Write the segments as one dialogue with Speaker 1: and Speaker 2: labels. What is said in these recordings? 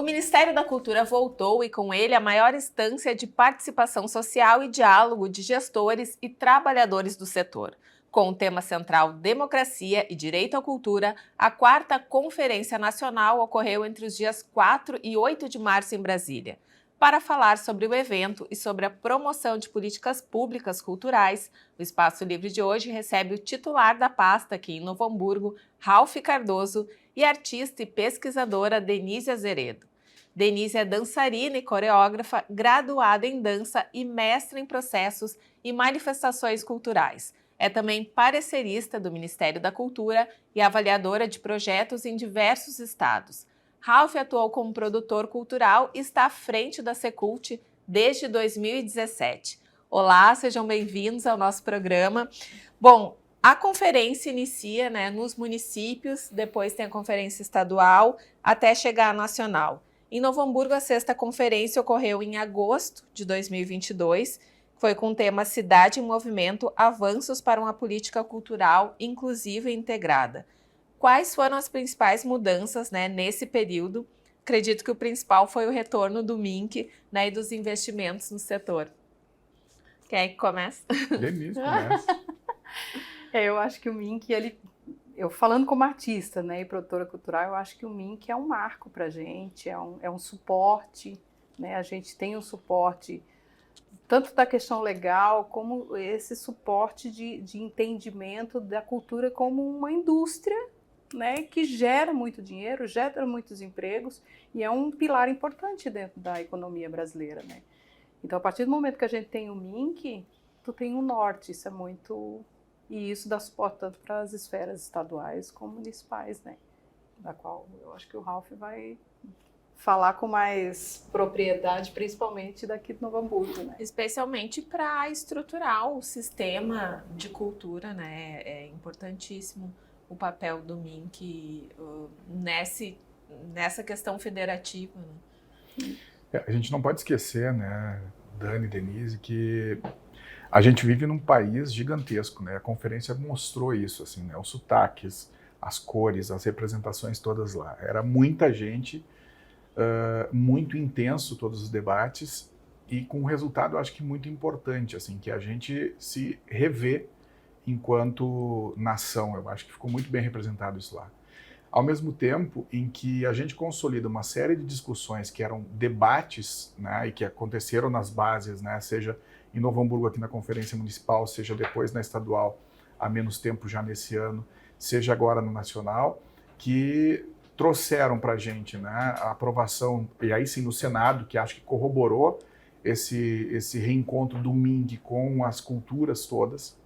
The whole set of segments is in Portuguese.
Speaker 1: O Ministério da Cultura voltou e com ele a maior instância de participação social e diálogo de gestores e trabalhadores do setor. Com o tema central Democracia e Direito à Cultura, a 4ª Conferência Nacional ocorreu entre os dias 4 e 8 de março em Brasília. Para falar sobre o evento e sobre a promoção de políticas públicas culturais, o Espaço Livre de hoje recebe o titular da pasta aqui em Novo Hamburgo, Ralph Cardoso, e a artista e pesquisadora Denise Azeredo. Denise é dançarina e coreógrafa, graduada em dança e mestra em processos e manifestações culturais. É também parecerista do Ministério da Cultura e avaliadora de projetos em diversos estados. Ralph atuou como produtor cultural e está à frente da Secult desde 2017. Olá, sejam bem-vindos ao nosso programa. Bom, a conferência inicia nos municípios, depois tem a conferência estadual, até chegar à nacional. Em Novo Hamburgo, a 6ª conferência ocorreu em agosto de 2022, foi com o tema Cidade em Movimento, Avanços para uma Política Cultural Inclusiva e Integrada. Quais foram as principais mudanças nesse período? Acredito que o principal foi o retorno do MINC e dos investimentos no setor. Quem é que começa?
Speaker 2: Denise começa.
Speaker 3: Eu acho que o MINC, eu falando como artista e produtora cultural, eu acho que o MINC é um marco para a gente, é um suporte, a gente tem um suporte tanto da questão legal, como esse suporte de entendimento da cultura como uma indústria, que gera muito dinheiro, gera muitos empregos e é um pilar importante dentro da economia brasileira. Então, a partir do momento que a gente tem o MINC, tu tem um norte, isso é muito... E isso dá suporte tanto para as esferas estaduais como municipais, da qual eu acho que o Ralph vai falar com mais propriedade, principalmente daqui de Novo Hamburgo.
Speaker 1: Especialmente para estruturar o sistema de cultura, É importantíssimo o papel do MINC nessa questão federativa.
Speaker 2: A gente não pode esquecer, Dani, Denise, que a gente vive num país gigantesco, A conferência mostrou isso, assim, os sotaques, as cores, as representações todas lá. Era muita gente, muito intenso todos os debates e com um resultado, eu acho que muito importante, assim, que a gente se revê enquanto nação. Eu acho que ficou muito bem representado isso lá. Ao mesmo tempo em que a gente consolida uma série de discussões que eram debates, e que aconteceram nas bases, seja em Novo Hamburgo aqui na Conferência Municipal, seja depois na estadual, há menos tempo já nesse ano, seja agora no nacional, que trouxeram para a gente a aprovação, e aí sim no Senado, que acho que corroborou esse reencontro do MINC com as culturas todas,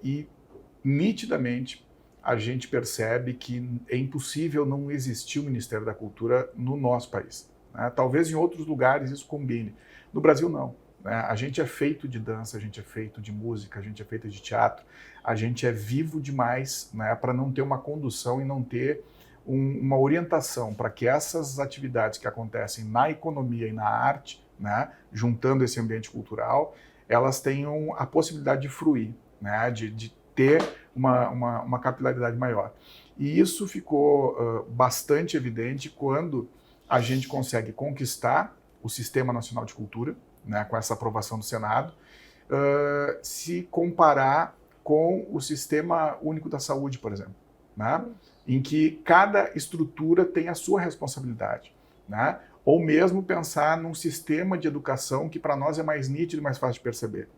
Speaker 2: e nitidamente a gente percebe que é impossível não existir o Ministério da Cultura no nosso país. Talvez em outros lugares isso combine. No Brasil, não. A gente é feito de dança, a gente é feito de música, a gente é feito de teatro, a gente é vivo demais para não ter uma condução e não ter uma orientação para que essas atividades que acontecem na economia e na arte, juntando esse ambiente cultural, elas tenham a possibilidade de fruir, de ter uma capilaridade maior. E isso ficou bastante evidente quando a gente consegue conquistar o Sistema Nacional de Cultura, com essa aprovação do Senado, se comparar com o Sistema Único da Saúde, por exemplo, em que cada estrutura tem a sua responsabilidade, ou mesmo pensar num sistema de educação que para nós é mais nítido e mais fácil de perceber.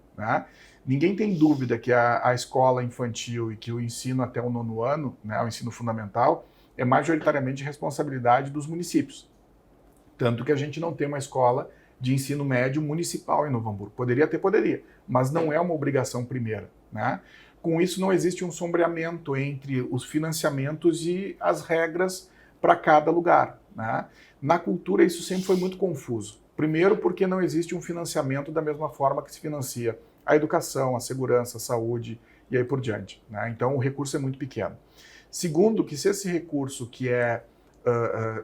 Speaker 2: Ninguém tem dúvida que a escola infantil e que o ensino até o 9º ano, o ensino fundamental, é majoritariamente responsabilidade dos municípios. Tanto que a gente não tem uma escola de ensino médio municipal em Novo Hamburgo. Poderia, mas não é uma obrigação primeira. Com isso, não existe um sombreamento entre os financiamentos e as regras para cada lugar. Na cultura, isso sempre foi muito confuso. Primeiro, porque não existe um financiamento da mesma forma que se financia a educação, a segurança, a saúde e aí por diante. Então, o recurso é muito pequeno. Segundo, que se esse recurso que é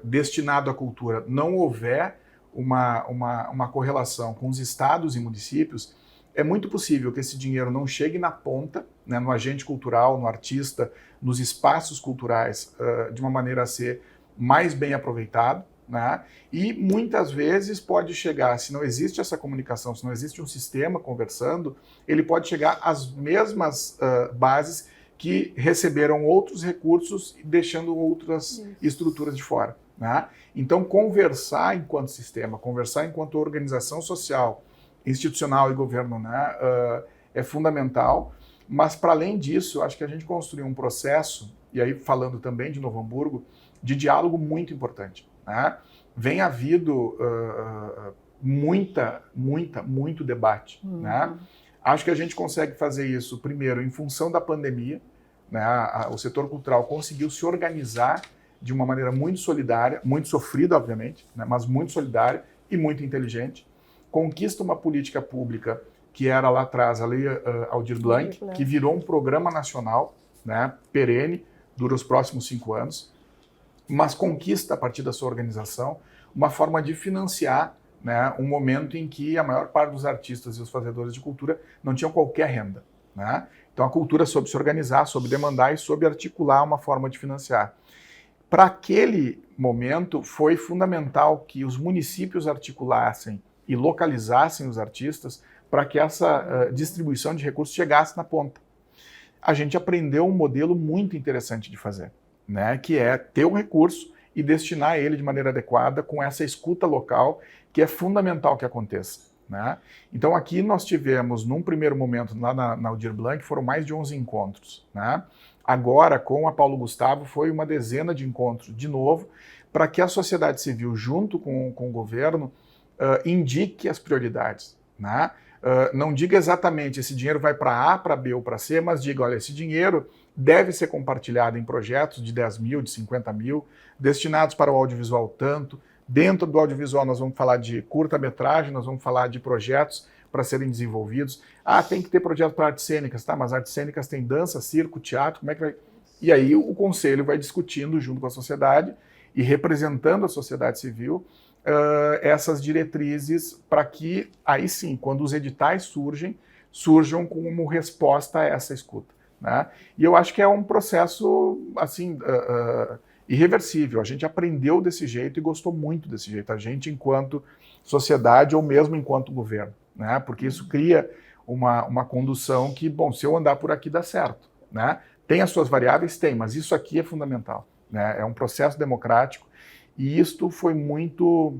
Speaker 2: destinado à cultura não houver uma correlação com os estados e municípios, é muito possível que esse dinheiro não chegue na ponta, no agente cultural, no artista, nos espaços culturais, de uma maneira a ser mais bem aproveitado, né? E muitas vezes pode chegar, se não existe essa comunicação, se não existe um sistema conversando, ele pode chegar às mesmas bases que receberam outros recursos, deixando outras estruturas de fora, né? Então, conversar enquanto sistema, conversar enquanto organização social, institucional e governo, né, é fundamental. Mas, para além disso, acho que a gente construiu um processo, e aí falando também de Novo Hamburgo, de diálogo muito importante, né? Vem havido muito debate, né? Acho que a gente consegue fazer isso, primeiro, em função da pandemia, né? O setor cultural conseguiu se organizar de uma maneira muito solidária, muito sofrida, obviamente, né? Mas muito solidária e muito inteligente. Conquista uma política pública que era lá atrás a Lei Aldir Blanc, que virou um programa nacional, né? Perene, dura os próximos 5 anos, mas conquista, a partir da sua organização, uma forma de financiar, né, um momento em que a maior parte dos artistas e os fazedores de cultura não tinham qualquer renda, né? Então a cultura soube se organizar, soube demandar e soube articular uma forma de financiar. Para aquele momento, foi fundamental que os municípios articulassem e localizassem os artistas para que essa distribuição de recursos chegasse na ponta. A gente aprendeu um modelo muito interessante de fazer, né, que é ter o recurso e destinar ele de maneira adequada com essa escuta local, que é fundamental que aconteça, né? Então aqui nós tivemos, num primeiro momento, lá na Aldir Blanc, foram mais de 11 encontros, né? Agora, com a Paulo Gustavo, foi uma dezena de encontros, de novo, para que a sociedade civil, junto com o governo, indique as prioridades, né? Não diga exatamente esse dinheiro vai para A, para B ou para C, mas diga, olha, esse dinheiro deve ser compartilhado em projetos de 10 mil, de 50 mil, destinados para o audiovisual tanto. Dentro do audiovisual nós vamos falar de curta-metragem, nós vamos falar de projetos para serem desenvolvidos. Ah, tem que ter projeto para artes cênicas, tá? Mas artes cênicas tem dança, circo, teatro, como é que vai... E aí o conselho vai discutindo junto com a sociedade e representando a sociedade civil essas diretrizes para que, aí sim, quando os editais surjam como resposta a essa escuta, né? E eu acho que é um processo, assim, irreversível. A gente aprendeu desse jeito e gostou muito desse jeito, a gente enquanto sociedade ou mesmo enquanto governo, né? Porque isso cria uma condução que, bom, se eu andar por aqui dá certo, né? Tem as suas variáveis? Tem, mas isso aqui é fundamental, né? É um processo democrático e isto foi muito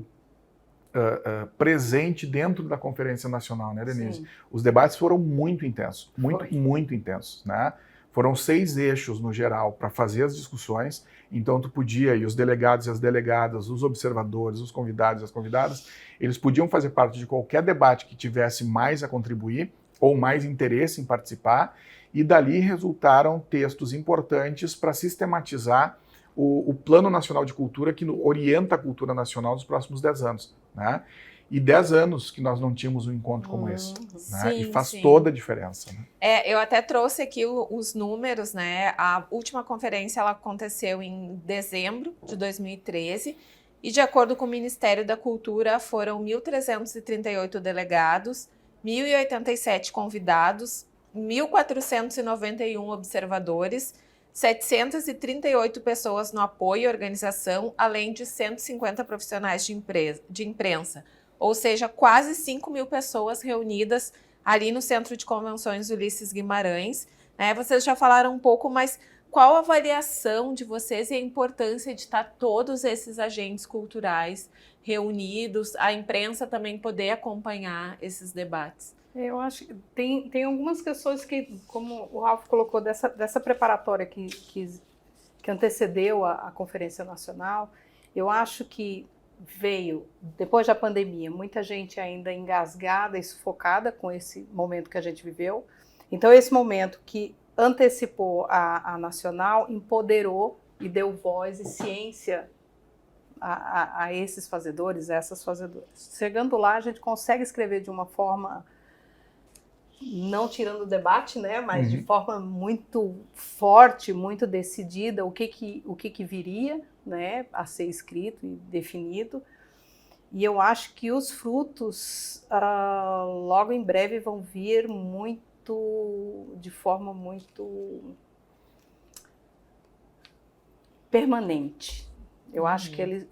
Speaker 2: presente dentro da Conferência Nacional, né, Denise? Sim. Os debates foram muito intensos, muito intensos, né? Foram 6 eixos no geral para fazer as discussões, então tu podia, e os delegados e as delegadas, os observadores, os convidados e as convidadas, eles podiam fazer parte de qualquer debate que tivesse mais a contribuir ou mais interesse em participar, e dali resultaram textos importantes para sistematizar o Plano Nacional de Cultura, que orienta a cultura nacional nos próximos 10 anos, né? E 10 anos que nós não tínhamos um encontro como esse, né?
Speaker 1: Sim,
Speaker 2: e faz toda a diferença, né?
Speaker 1: Eu até trouxe aqui os números, né? A última conferência ela aconteceu em dezembro de 2013 e, de acordo com o Ministério da Cultura, foram 1.338 delegados, 1.087 convidados, 1.491 observadores, 738 pessoas no apoio e organização, além de 150 profissionais de imprensa. Ou seja, quase 5.000 pessoas reunidas ali no Centro de Convenções Ulisses Guimarães, né? Vocês já falaram um pouco, mas qual a avaliação de vocês e a importância de estar todos esses agentes culturais reunidos, a imprensa também poder acompanhar esses debates?
Speaker 3: Eu acho que tem algumas questões que, como o Ralf colocou, dessa preparatória que antecedeu a Conferência Nacional, eu acho que veio, depois da pandemia, muita gente ainda engasgada e sufocada com esse momento que a gente viveu. Então, esse momento que antecipou a Nacional empoderou e deu voz e ciência a esses fazedores, a essas fazedoras. Chegando lá, a gente consegue escrever de uma forma, não tirando o debate, né, mas de forma muito forte, muito decidida, o que viria, né, a ser escrito e definido. E eu acho que os frutos logo em breve vão vir de forma muito permanente. Eu acho que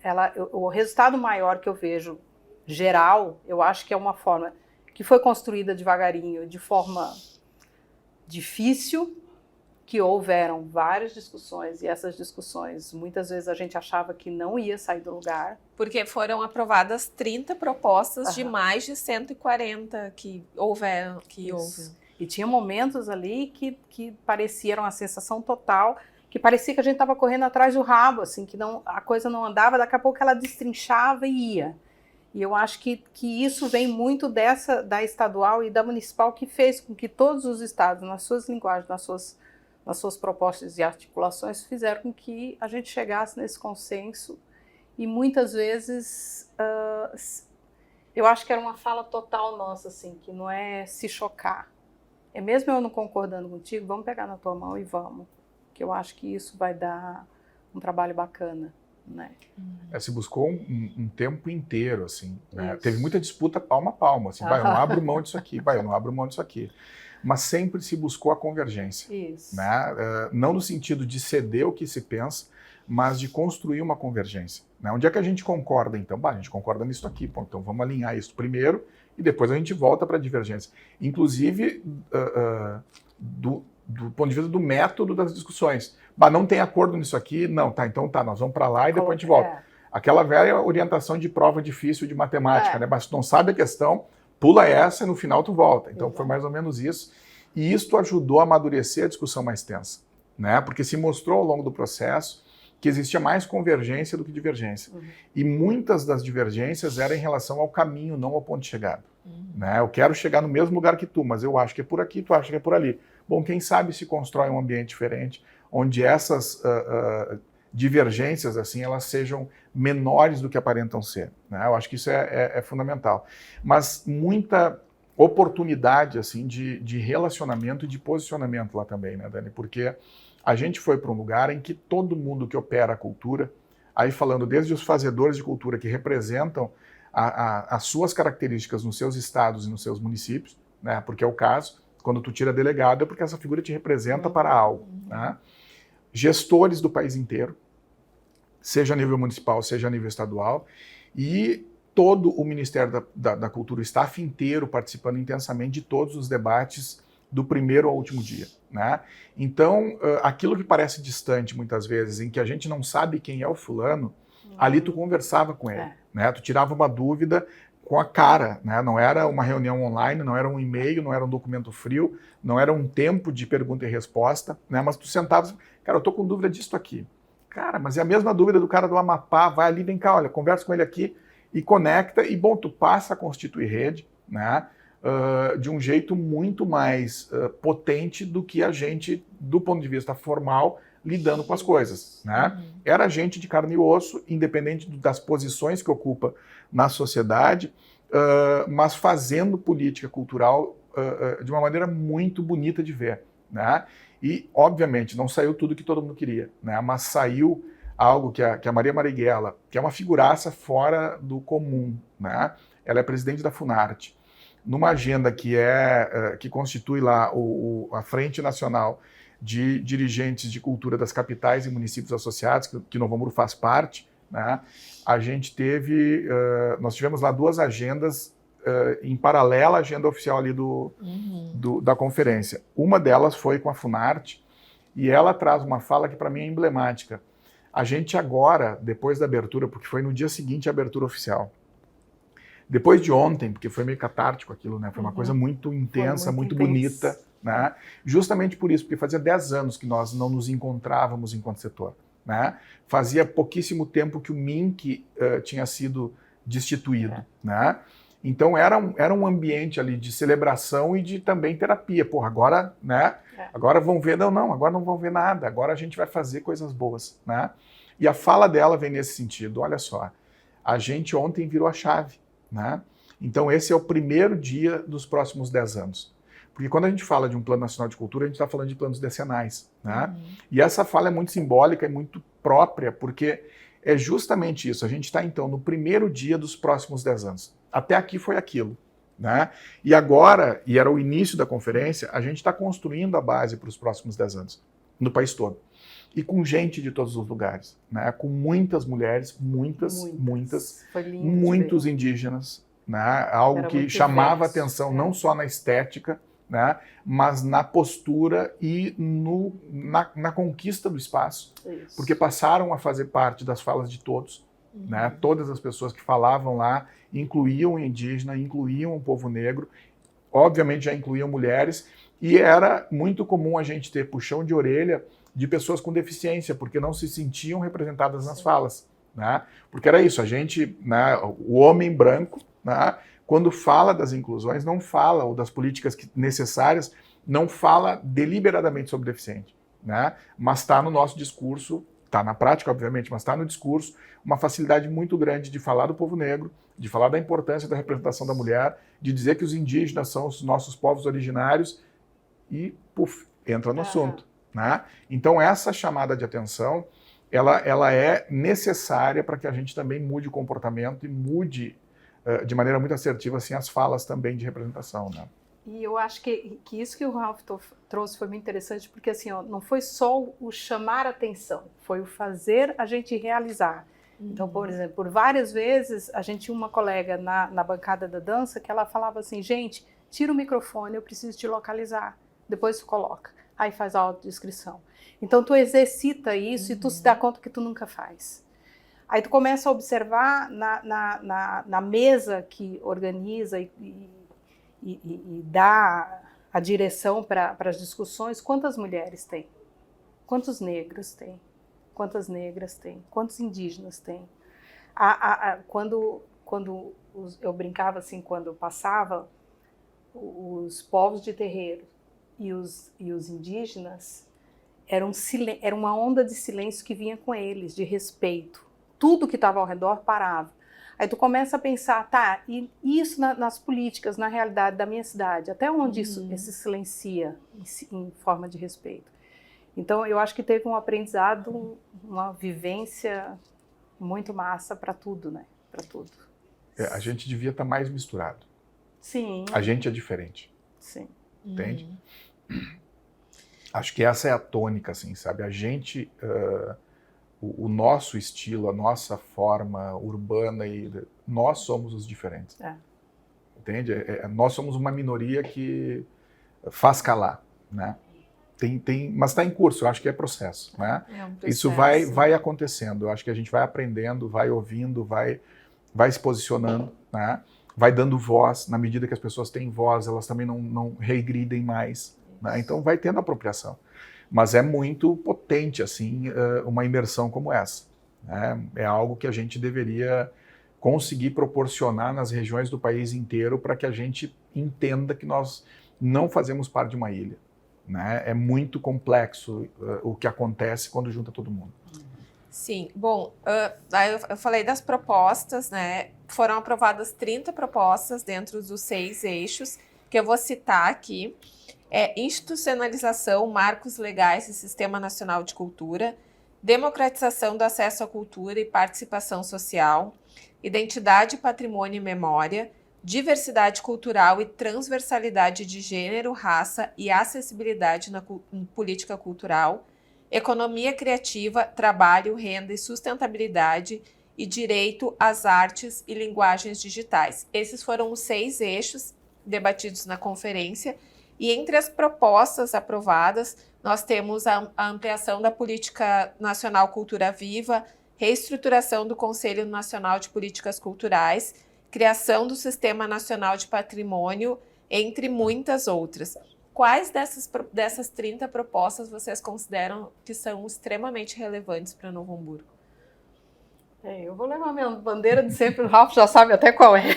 Speaker 3: o resultado maior que eu vejo, geral, eu acho que é uma forma que foi construída devagarinho, de forma difícil, que houveram várias discussões, e essas discussões, muitas vezes a gente achava que não ia sair do lugar.
Speaker 1: Porque foram aprovadas 30 propostas de mais de 140 que houveram.
Speaker 3: E tinha momentos ali que pareciam a sensação total, que parecia que a gente estava correndo atrás do rabo, assim, que a coisa não andava, daqui a pouco ela destrinchava e ia. E eu acho que isso vem muito da estadual e da municipal, que fez com que todos os estados, nas suas linguagens, nas suas propostas e articulações, fizeram com que a gente chegasse nesse consenso. E muitas vezes, eu acho que era uma fala total nossa, assim, que não é se chocar. É mesmo eu não concordando contigo, vamos pegar na tua mão e vamos. Que eu acho que isso vai dar um trabalho bacana, né?
Speaker 2: Se buscou um tempo inteiro, assim, né? Teve muita disputa palmo a palmo, assim, eu não abro mão disso aqui, eu não abro mão disso aqui. Mas sempre se buscou a convergência.
Speaker 3: Isso.
Speaker 2: Né? Não no sentido de ceder o que se pensa, mas de construir uma convergência. Né? Onde é que a gente concorda, então? A gente concorda nisso aqui, então vamos alinhar isso primeiro e depois a gente volta para a divergência. Inclusive, do ponto de vista do método das discussões. Não tem acordo nisso aqui? Não, então nós vamos para lá e depois a gente volta. Aquela velha orientação de prova difícil de matemática, né? Mas se tu não sabe a questão, pula essa e no final tu volta. Então foi mais ou menos isso. E isso ajudou a amadurecer a discussão mais tensa, né? Porque se mostrou ao longo do processo que existia mais convergência do que divergência. E muitas das divergências eram em relação ao caminho, não ao ponto de chegada. Né? Eu quero chegar no mesmo lugar que tu, mas eu acho que é por aqui, tu acha que é por ali. Bom, quem sabe se constrói um ambiente diferente, onde essas divergências, assim, elas sejam menores do que aparentam ser. Né? Eu acho que isso é fundamental. Mas muita oportunidade, assim, de relacionamento e de posicionamento lá também, né, Dani? Porque a gente foi para um lugar em que todo mundo que opera a cultura, aí falando desde os fazedores de cultura que representam as suas características nos seus estados e nos seus municípios, né? Porque é o caso, quando tu tira delegado é porque essa figura te representa para algo. Né? Gestores do país inteiro, seja a nível municipal, seja a nível estadual, e todo o Ministério da Cultura, o staff inteiro participando intensamente de todos os debates do primeiro ao último dia. Né? Então, aquilo que parece distante muitas vezes, em que a gente não sabe quem é o fulano, ali tu conversava com ele, né? Tu tirava uma dúvida com a cara, né? Não era uma reunião online, não era um e-mail, não era um documento frio, não era um tempo de pergunta e resposta, né? Mas tu sentava, cara, eu tô com dúvida disso aqui. Cara, mas é a mesma dúvida do cara do Amapá, vai ali, vem cá, olha, conversa com ele aqui e conecta, e bom, tu passa a constituir rede, né? De um jeito muito mais potente do que a gente, do ponto de vista formal, lidando com as coisas. Né? Era gente de carne e osso, independente das posições que ocupa na sociedade, mas fazendo política cultural de uma maneira muito bonita de ver. Né? E, obviamente, não saiu tudo que todo mundo queria, né? Mas saiu algo que a Maria Marighella, que é uma figuraça fora do comum, né? Ela é presidente da Funarte, numa agenda que constitui lá a Frente Nacional de Dirigentes de Cultura das Capitais e Municípios Associados, que Novo Hamburgo faz parte, né? A gente nós tivemos lá duas agendas em paralelo à agenda oficial ali da conferência. Uma delas foi com a Funarte, e ela traz uma fala que para mim é emblemática. A gente agora, depois da abertura, porque foi no dia seguinte a abertura oficial, depois de ontem, porque foi meio catártico aquilo, né? Foi uma coisa muito intensa, muito bonita, né? Justamente por isso, porque fazia 10 anos que nós não nos encontrávamos enquanto setor, né? Fazia pouquíssimo tempo que o MINC tinha sido destituído, né? Então era um ambiente ali de celebração e de também terapia. Porra, agora, né? Agora vão ver, não, agora não vão ver nada, agora a gente vai fazer coisas boas, né? E a fala dela vem nesse sentido, olha só, a gente ontem virou a chave, né? Então esse é o primeiro dia dos próximos 10 anos. Porque quando a gente fala de um plano nacional de cultura, a gente está falando de planos decenais, né? E essa fala é muito simbólica e muito própria, porque é justamente isso, a gente está então no primeiro dia dos próximos 10 anos. Até aqui foi aquilo, né? E agora, e era o início da conferência, a gente está construindo a base para os próximos 10 anos, no país todo. e com gente de todos os lugares, né? Com muitas mulheres, muitas,
Speaker 3: Foi lindo
Speaker 2: muitos
Speaker 3: ver.
Speaker 2: indígenas, né? Algo
Speaker 3: Era
Speaker 2: que
Speaker 3: muito
Speaker 2: chamava
Speaker 3: diverso,
Speaker 2: atenção não só na estética, né? Mas na postura e na conquista do espaço,
Speaker 3: Isso.
Speaker 2: porque passaram a fazer parte das falas de todos, né? Todas as pessoas que falavam lá incluíam o indígena, incluíam o povo negro, obviamente já incluíam mulheres, e era muito comum a gente ter puxão de orelha de pessoas com deficiência, porque não se sentiam representadas nas falas, né? Porque era isso, a gente, né, o homem branco, né, quando fala das inclusões, não fala, ou das políticas necessárias, não fala deliberadamente sobre deficiente, né? Mas está no nosso discurso, está na prática, obviamente, mas está no discurso uma facilidade muito grande de falar do povo negro, de falar da importância da representação da mulher, de dizer que os indígenas são os nossos povos originários e, puf, entra no assunto, né? Então, essa chamada de atenção, ela é necessária para que a gente também mude o comportamento e mude de maneira muito assertiva assim, as falas também de representação, né?
Speaker 3: E eu acho que isso que o Ralph trouxe foi muito interessante, porque assim, ó, não foi só o chamar atenção, foi o fazer a gente realizar. Então, por exemplo, por várias vezes, a gente tinha uma colega na bancada da dança que ela falava assim, gente, tira o microfone, eu preciso te localizar. Depois tu coloca. Aí faz a autodescrição. Então, tu exercita isso e tu se dá conta que tu nunca faz. Aí tu começa a observar na mesa que organiza e dá a direção para as discussões, quantas mulheres tem? Quantos negros tem? Quantas negras tem? Quantos indígenas tem? Quando eu brincava assim, quando eu passava, os povos de terreiro e os indígenas, era uma onda de silêncio que vinha com eles, de respeito. Tudo que estava ao redor parava. Aí tu começa a pensar, tá, e isso nas políticas, na realidade da minha cidade, até onde isso se silencia em forma de respeito? Então, eu acho que teve um aprendizado, uma vivência muito massa para tudo, né? Para tudo.
Speaker 2: A gente devia estar mais misturado.
Speaker 3: Sim.
Speaker 2: A gente é diferente.
Speaker 3: Sim.
Speaker 2: Entende? Acho que essa é a tônica, assim, sabe? A gente, o nosso estilo, a nossa forma urbana, nós somos os diferentes. Entende? Nós somos uma minoria que faz calar, né? Mas está em curso, eu acho que é processo, né?
Speaker 3: Um processo.
Speaker 2: Isso vai acontecendo, eu acho que a gente vai aprendendo, vai ouvindo, vai se posicionando, né? Vai dando voz, na medida que as pessoas têm voz, elas também não regridem mais, né? Então vai tendo apropriação. Mas é muito potente, assim, uma imersão como essa, né? É algo que a gente deveria conseguir proporcionar nas regiões do país inteiro para que a gente entenda que nós não fazemos parte de uma ilha. Né? É muito complexo o que acontece quando junta todo mundo.
Speaker 1: Sim, bom, eu falei das propostas, né? Foram aprovadas 30 propostas dentro dos 6 eixos, que eu vou citar aqui. Institucionalização, marcos legais e Sistema Nacional de Cultura, democratização do acesso à cultura e participação social, identidade, patrimônio e memória, diversidade cultural e transversalidade de gênero, raça e acessibilidade na política cultural, economia criativa, trabalho, renda e sustentabilidade e direito às artes e linguagens digitais. Esses foram os 6 eixos debatidos na conferência e entre as propostas aprovadas nós temos a ampliação da Política Nacional Cultura Viva, reestruturação do Conselho Nacional de Políticas Culturais, criação do Sistema Nacional de Patrimônio, entre muitas outras. Quais dessas 30 propostas vocês consideram que são extremamente relevantes para Novo Hamburgo?
Speaker 3: Eu vou levar minha bandeira de sempre, o Ralph já sabe até qual é,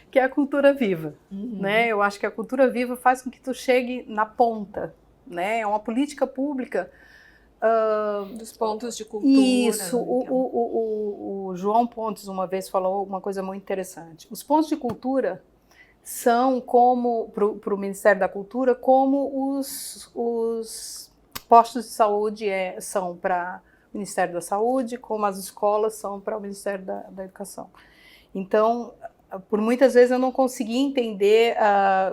Speaker 3: que é a cultura viva. Né? Eu acho que a cultura viva faz com que tu chegue na ponta. Né? É uma política pública
Speaker 1: dos pontos de cultura.
Speaker 3: Isso, o João Pontes uma vez falou uma coisa muito interessante. Os pontos de cultura são como, para o Ministério da Cultura, como os postos de saúde são para o Ministério da Saúde, como as escolas são para o Ministério da Educação. Então, por muitas vezes eu não consegui entender,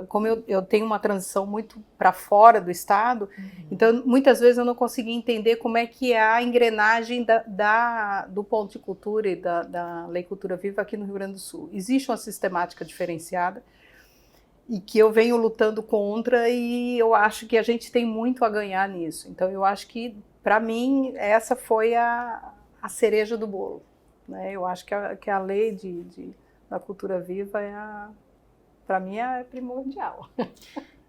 Speaker 3: como eu tenho uma transição muito para fora do estado, então muitas vezes eu não consegui entender como é que é a engrenagem do ponto de cultura e da Lei Cultura Viva aqui no Rio Grande do Sul. Existe uma sistemática diferenciada e que eu venho lutando contra, e eu acho que a gente tem muito a ganhar nisso. Então eu acho que, para mim, essa foi a cereja do bolo, né? Eu acho que a lei da cultura viva para mim é primordial.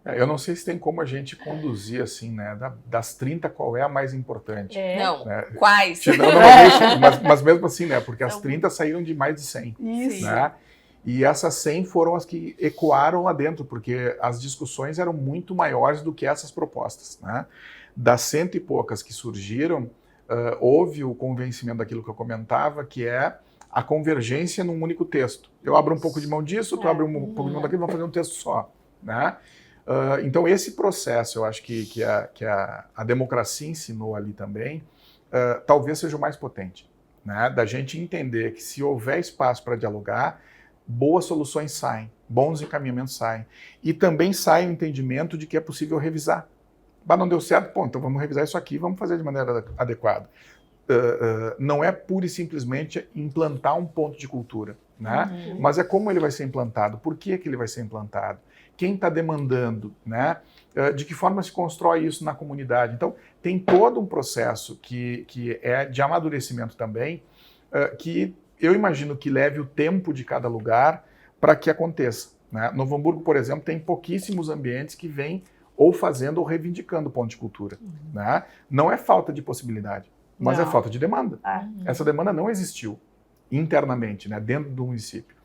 Speaker 2: Eu não sei se tem como a gente conduzir assim, né? Das 30, qual é a mais importante?
Speaker 1: Não,
Speaker 2: né?
Speaker 1: quais?
Speaker 2: Mas mesmo assim, né? Porque as 30 saíram de mais de 100.
Speaker 3: Isso.
Speaker 2: Né? E essas 100 foram as que ecoaram lá dentro, porque as discussões eram muito maiores do que essas propostas. Né? Das 100 e poucas que surgiram, houve o convencimento daquilo que eu comentava, que é a convergência num único texto. Eu abro um pouco de mão disso, tu abre um pouco de mão daquilo, vamos fazer um texto só. Né? Então, esse processo, eu acho que a democracia ensinou ali também, talvez seja o mais potente. Né? Da gente entender que, se houver espaço para dialogar, boas soluções saem, bons encaminhamentos saem. E também sai o entendimento de que é possível revisar. Não deu certo, então vamos revisar isso aqui, vamos fazer de maneira adequada. Não é pura e simplesmente implantar um ponto de cultura, né? Mas é como ele vai ser implantado, por que ele vai ser implantado, quem está demandando, né? De que forma se constrói isso na comunidade. Então, tem todo um processo que é de amadurecimento também, que eu imagino que leve o tempo de cada lugar para que aconteça. Né? Novo Hamburgo, por exemplo, tem pouquíssimos ambientes que vêm ou fazendo ou reivindicando o ponto de cultura. Né? Não é falta de possibilidade, mas é falta de demanda. Essa demanda não existiu internamente, né, dentro do município.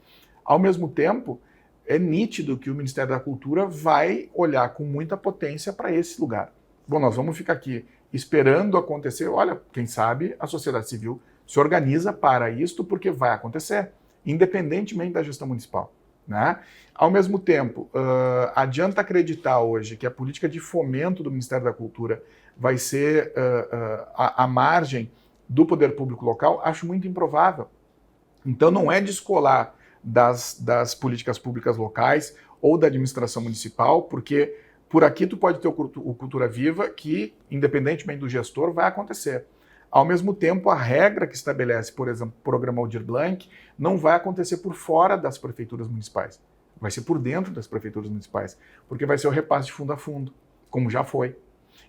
Speaker 2: Ao mesmo tempo, é nítido que o Ministério da Cultura vai olhar com muita potência para esse lugar. Bom, nós vamos ficar aqui esperando acontecer. Olha, quem sabe a sociedade civil se organiza para isto, porque vai acontecer, independentemente da gestão municipal. Né? Ao mesmo tempo, adianta acreditar hoje que a política de fomento do Ministério da Cultura vai ser à margem do poder público local? Acho muito improvável. Então, não é descolar das políticas públicas locais ou da administração municipal, porque por aqui tu pode ter o Cultura Viva, que, independentemente do gestor, vai acontecer. Ao mesmo tempo, a regra que estabelece, por exemplo, o programa Aldir Blanc, não vai acontecer por fora das prefeituras municipais. Vai ser por dentro das prefeituras municipais, porque vai ser o repasse de fundo a fundo, como já foi.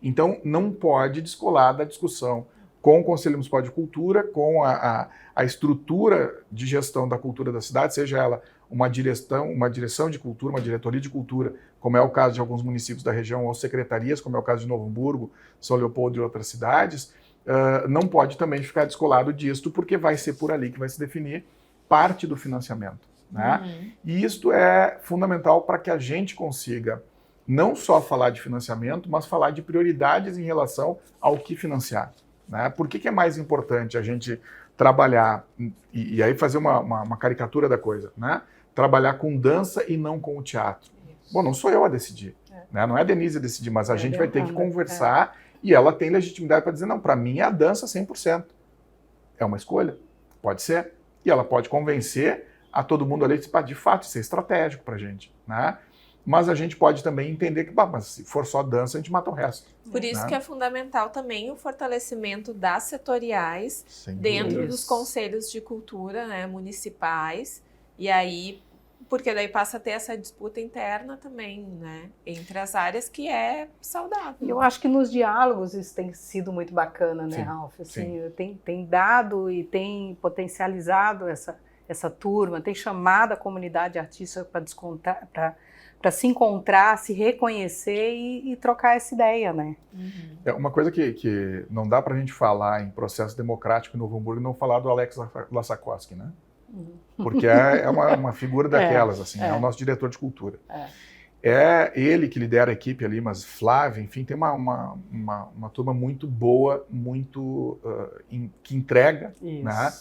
Speaker 2: Então, não pode descolar da discussão com o Conselho Municipal de Cultura, com a estrutura de gestão da cultura da cidade, seja ela uma direção de cultura, uma diretoria de cultura, como é o caso de alguns municípios da região, ou secretarias, como é o caso de Novo Hamburgo, São Leopoldo e outras cidades, não pode também ficar descolado disto, porque vai ser por ali que vai se definir parte do financiamento. Né? E isto é fundamental para que a gente consiga não só falar de financiamento, mas falar de prioridades em relação ao que financiar. Né? Por que é mais importante a gente trabalhar, e aí fazer uma caricatura da coisa, né? Trabalhar com dança e não com o teatro? Bom, não sou eu a decidir, né? Não é a Denise a decidir, mas a gente vai ter que conversar e ela tem legitimidade para dizer, não, para mim é a dança 100%. É uma escolha, pode ser. E ela pode convencer a todo mundo ali, de fato, isso é estratégico para a gente, né? Mas a gente pode também entender que, mas se for só dança, a gente mata o resto.
Speaker 1: Por isso, né, que é fundamental também o fortalecimento das setoriais dentro dos conselhos de cultura, né, municipais. E aí, porque daí passa a ter essa disputa interna também, né, entre as áreas, que é saudável.
Speaker 3: Eu acho que nos diálogos isso tem sido muito bacana, né, Ralf? Assim, tem dado e tem potencializado essa turma, tem chamado a comunidade artística para se encontrar, se reconhecer e trocar essa ideia, né?
Speaker 2: É uma coisa que não dá para a gente falar em processo democrático em Novo Hamburgo e não falar do Alex Lassakoski, né? Porque é uma figura daquelas, assim, é o nosso diretor de cultura. É ele que lidera a equipe ali, mas Flávia, enfim, tem uma turma muito boa, muito que entrega, né?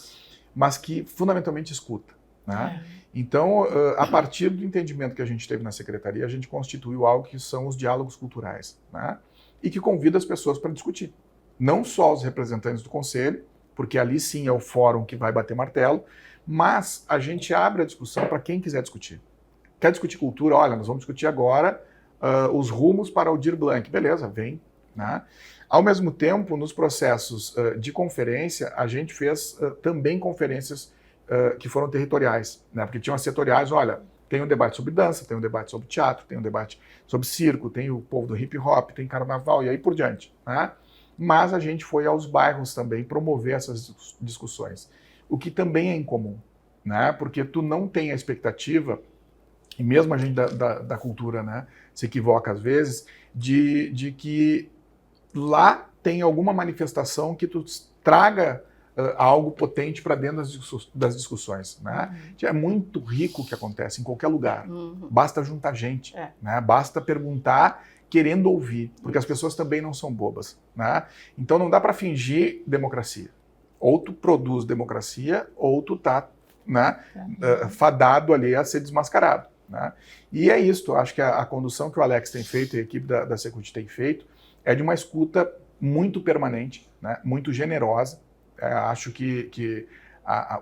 Speaker 2: Mas que fundamentalmente escuta. Né? Então, a partir do entendimento que a gente teve na secretaria, a gente constituiu algo que são os diálogos culturais, né? E que convida as pessoas para discutir. Não só os representantes do conselho, porque ali sim é o fórum que vai bater martelo, mas a gente abre a discussão para quem quiser discutir. Quer discutir cultura? Olha, nós vamos discutir agora os rumos para o Aldir Blanc. Beleza, vem. Né? Ao mesmo tempo, nos processos de conferência, a gente fez também conferências que foram territoriais, né? Porque tinham as setoriais, olha, tem um debate sobre dança, tem um debate sobre teatro, tem um debate sobre circo, tem o povo do hip hop, tem carnaval e aí por diante. Né? Mas a gente foi aos bairros também promover essas discussões, o que também é incomum, né? Porque tu não tem a expectativa, e mesmo a gente da cultura, né, se equivoca às vezes, de que lá tem alguma manifestação que tu traga algo potente para dentro das discussões. Né? É muito rico o que acontece em qualquer lugar. Basta juntar gente, né? Basta perguntar querendo ouvir, porque as pessoas também não são bobas. Né? Então não dá para fingir democracia. Ou tu produz democracia, ou tu tá, né, fadado ali a ser desmascarado. Né? E é isso, eu acho que a condução que o Alex tem feito e a equipe da Secult tem feito é de uma escuta muito permanente, né, muito generosa. Acho que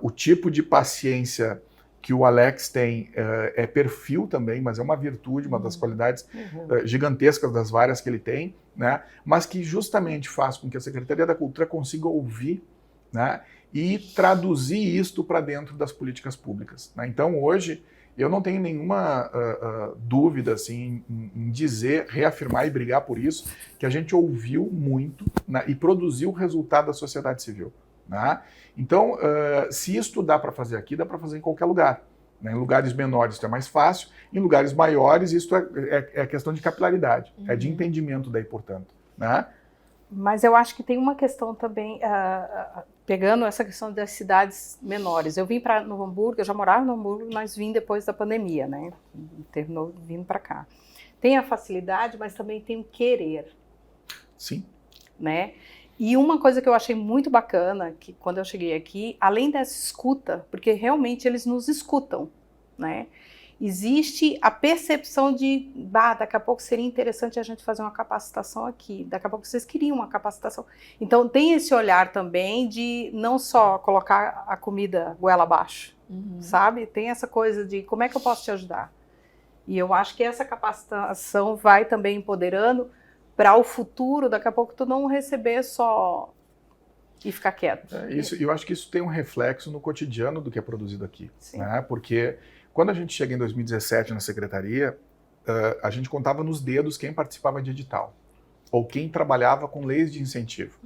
Speaker 2: o tipo de paciência que o Alex tem é perfil também, mas é uma virtude, uma das qualidades gigantescas das várias que ele tem, né, mas que justamente faz com que a Secretaria da Cultura consiga ouvir, né, e traduzir isto para dentro das políticas públicas. Né? Então, hoje, eu não tenho nenhuma dúvida assim, em dizer, reafirmar e brigar por isso, que a gente ouviu muito, né, e produziu o resultado da sociedade civil. Né? Então, se isso dá para fazer aqui, dá para fazer em qualquer lugar. Né? Em lugares menores isso é mais fácil, em lugares maiores isso é questão de capilaridade, é de entendimento daí, portanto. Né?
Speaker 3: Mas eu acho que tem uma questão também, pegando essa questão das cidades menores. Eu vim para Novo Hamburgo, eu já morava em Novo Hamburgo, mas vim depois da pandemia, né? Terminou vindo para cá. Tem a facilidade, mas também tem o querer.
Speaker 2: Sim.
Speaker 3: Né? E uma coisa que eu achei muito bacana, que quando eu cheguei aqui, além dessa escuta, porque realmente eles nos escutam, né? Existe a percepção de, daqui a pouco seria interessante a gente fazer uma capacitação aqui, daqui a pouco vocês queriam uma capacitação. Então tem esse olhar também de não só colocar a comida goela abaixo, sabe? Tem essa coisa de como é que eu posso te ajudar? E eu acho que essa capacitação vai também empoderando para o futuro, daqui a pouco tu não receber só e ficar quieto.
Speaker 2: Eu acho que isso tem um reflexo no cotidiano do que é produzido aqui. Né? Porque quando a gente chega em 2017 na secretaria, a gente contava nos dedos quem participava de edital, ou quem trabalhava com leis de incentivo.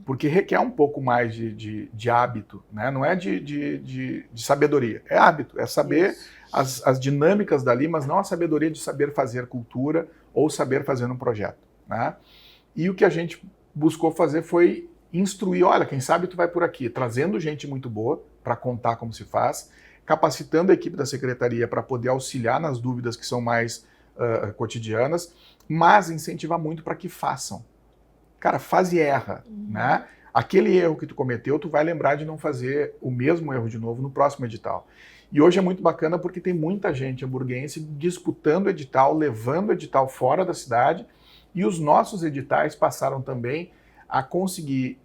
Speaker 2: Porque requer um pouco mais de hábito, né? Não é de sabedoria, é hábito, é saber as dinâmicas dali, mas não a sabedoria de saber fazer cultura ou saber fazer um projeto. Né? E o que a gente buscou fazer foi instruir, olha, quem sabe tu vai por aqui, trazendo gente muito boa para contar como se faz, capacitando a equipe da secretaria para poder auxiliar nas dúvidas que são mais cotidianas, mas incentivar muito para que façam. Cara, faz e erra. Né? Aquele erro que tu cometeu, tu vai lembrar de não fazer o mesmo erro de novo no próximo edital. E hoje é muito bacana porque tem muita gente hamburguense disputando edital, levando edital fora da cidade, e os nossos editais passaram também a conseguir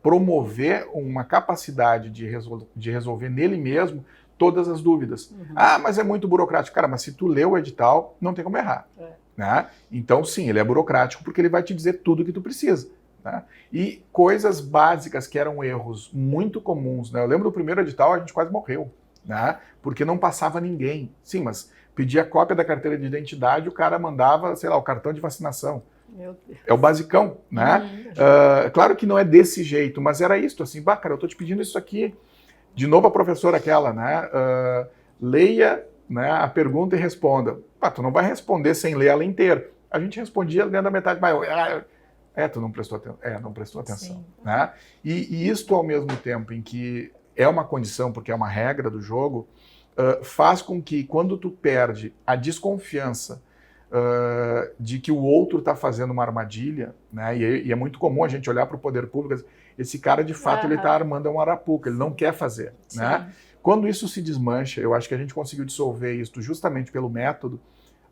Speaker 2: promover uma capacidade de resolver nele mesmo todas as dúvidas. Mas é muito burocrático. Cara, mas se tu lê o edital, não tem como errar. Né? Então, sim, ele é burocrático porque ele vai te dizer tudo o que tu precisa. Né? E coisas básicas que eram erros muito comuns. Né? Eu lembro do primeiro edital, a gente quase morreu. Né? Porque não passava ninguém. Sim, mas pedia cópia da carteira de identidade, o cara mandava, sei lá, o cartão de vacinação. Meu Deus. É o basicão, né? Claro que não é desse jeito, mas era isso, assim, cara, eu tô te pedindo isso aqui. De novo a professora aquela, né? Leia, né, a pergunta e responda. Tu não vai responder sem ler ela inteira. A gente respondia lendo a metade, mas tu não prestou atenção. Não prestou atenção. Né? E isto ao mesmo tempo em que é uma condição, porque é uma regra do jogo, faz com que quando tu perde a desconfiança de que o outro está fazendo uma armadilha, né? E é muito comum a gente olhar para o poder público, esse cara de fato ele está armando um arapuca, ele não quer fazer. Né? Quando isso se desmancha, eu acho que a gente conseguiu dissolver isso justamente pelo método,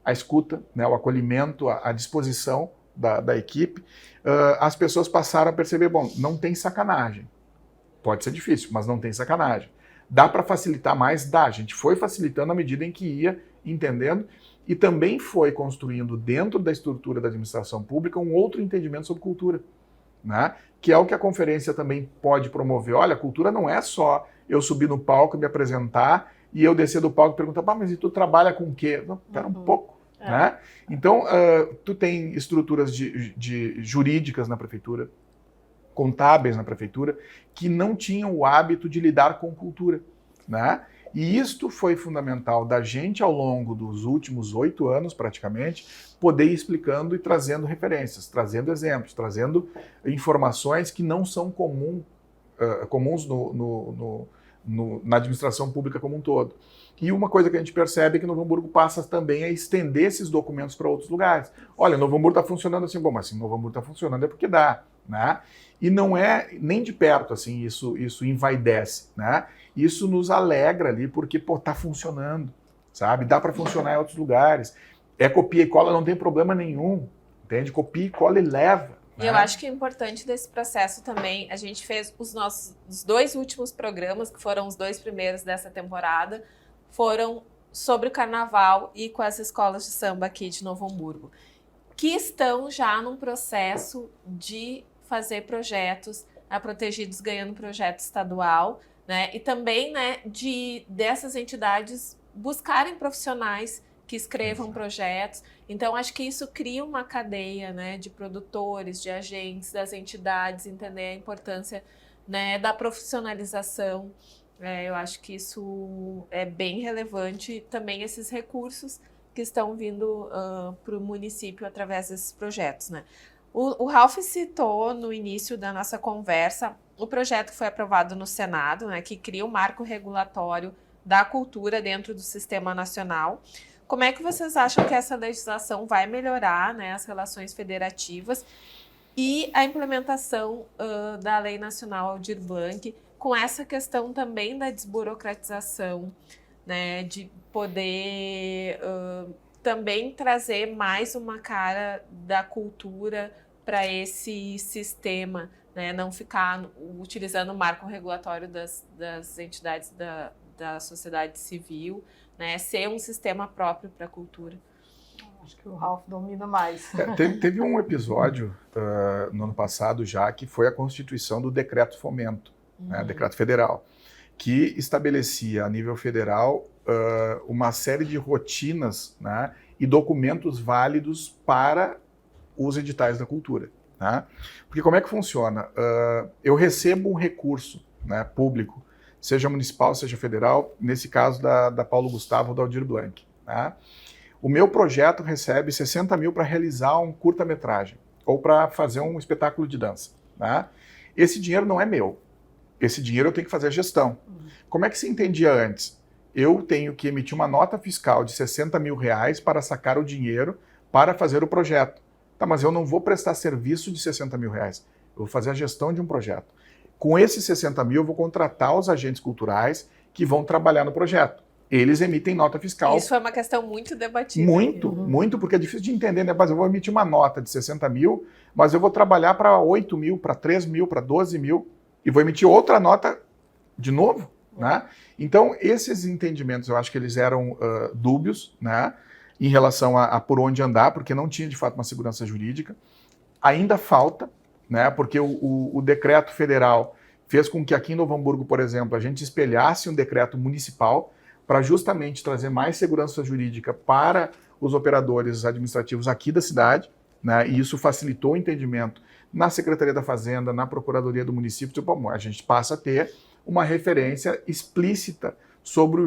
Speaker 2: a escuta, né? O acolhimento, a disposição da equipe, as pessoas passaram a perceber, bom, não tem sacanagem. Pode ser difícil, mas não tem sacanagem. Dá para facilitar mais? Dá. A gente foi facilitando à medida em que ia entendendo e também foi construindo dentro da estrutura da administração pública um outro entendimento sobre cultura, né? Que é o que a conferência também pode promover. Olha, a cultura não é só eu subir no palco e me apresentar e eu descer do palco e perguntar, mas e tu trabalha com o quê? Não, espera um pouco. Né? Então, tu tem estruturas jurídicas na prefeitura, contábeis na prefeitura, que não tinham o hábito de lidar com cultura, né? E isto foi fundamental da gente, ao longo dos últimos 8 anos, praticamente, poder ir explicando e trazendo referências, trazendo exemplos, trazendo informações que não são comuns na administração pública como um todo. E uma coisa que a gente percebe é que Novo Hamburgo passa também a estender esses documentos para outros lugares. Olha, Novo Hamburgo está funcionando assim, bom, mas se Novo Hamburgo está funcionando é porque dá, né? E não é nem de perto assim, isso envaidece, né? Isso nos alegra ali porque, pô, tá funcionando, sabe? Dá para funcionar em outros lugares. É copia e cola, não tem problema nenhum, entende? Copia e cola e leva.
Speaker 1: E eu acho que é importante desse processo também, a gente fez os 2 últimos programas, que foram os 2 primeiros dessa temporada, foram sobre o carnaval e com as escolas de samba aqui de Novo Hamburgo, que estão já num processo de fazer projetos, protegidos ganhando projeto estadual, né? E também, né, dessas entidades buscarem profissionais que escrevam projetos. Então, acho que isso cria uma cadeia, né, de produtores, de agentes, das entidades, entender a importância, né, da profissionalização. Eu acho que isso é bem relevante, também esses recursos que estão vindo para o município através desses projetos, né? O Ralph citou no início da nossa conversa o projeto que foi aprovado no Senado, né, que cria o marco regulatório da cultura dentro do Sistema Nacional. Como é que vocês acham que essa legislação vai melhorar, né, as relações federativas e a implementação da Lei Nacional Aldir Blanc, com essa questão também da desburocratização, né, de poder também trazer mais uma cara da cultura para esse sistema, né, não ficar utilizando o marco regulatório das entidades da sociedade civil, né, ser um sistema próprio para a cultura.
Speaker 3: Acho que o Ralph domina mais.
Speaker 2: Teve um episódio no ano passado já, que foi a constituição do Decreto Fomento, né, Decreto Federal, que estabelecia a nível federal uma série de rotinas, né, e documentos válidos para os editais da cultura. Né? Porque como é que funciona? Eu recebo um recurso, né, público, seja municipal, seja federal, nesse caso da Paulo Gustavo ou da Aldir Blanc. Né? O meu projeto recebe 60 mil para realizar um curta-metragem ou para fazer um espetáculo de dança. Né? Esse dinheiro não é meu. Esse dinheiro eu tenho que fazer a gestão. Como é que se entendia antes? Eu tenho que emitir uma nota fiscal de 60 mil reais para sacar o dinheiro para fazer o projeto. Tá, mas eu não vou prestar serviço de 60 mil reais. Eu vou fazer a gestão de um projeto. Com esses 60 mil, eu vou contratar os agentes culturais que vão trabalhar no projeto. Eles emitem nota fiscal.
Speaker 1: Isso foi uma questão muito debatida.
Speaker 2: Muito, porque é difícil de entender, né? Mas eu vou emitir uma nota de 60 mil, mas eu vou trabalhar para 8 mil, para 3 mil, para 12 mil, e vou emitir outra nota de novo, né? Então, esses entendimentos, eu acho que eles eram dúbios, né? Em relação a por onde andar, porque não tinha, de fato, uma segurança jurídica. Ainda falta, né? Porque o decreto federal fez com que aqui em Novo Hamburgo, por exemplo, a gente espelhasse um decreto municipal para justamente trazer mais segurança jurídica para os operadores administrativos aqui da cidade, né? E isso facilitou o entendimento na Secretaria da Fazenda, na Procuradoria do município. Tipo, a gente passa a ter uma referência explícita sobre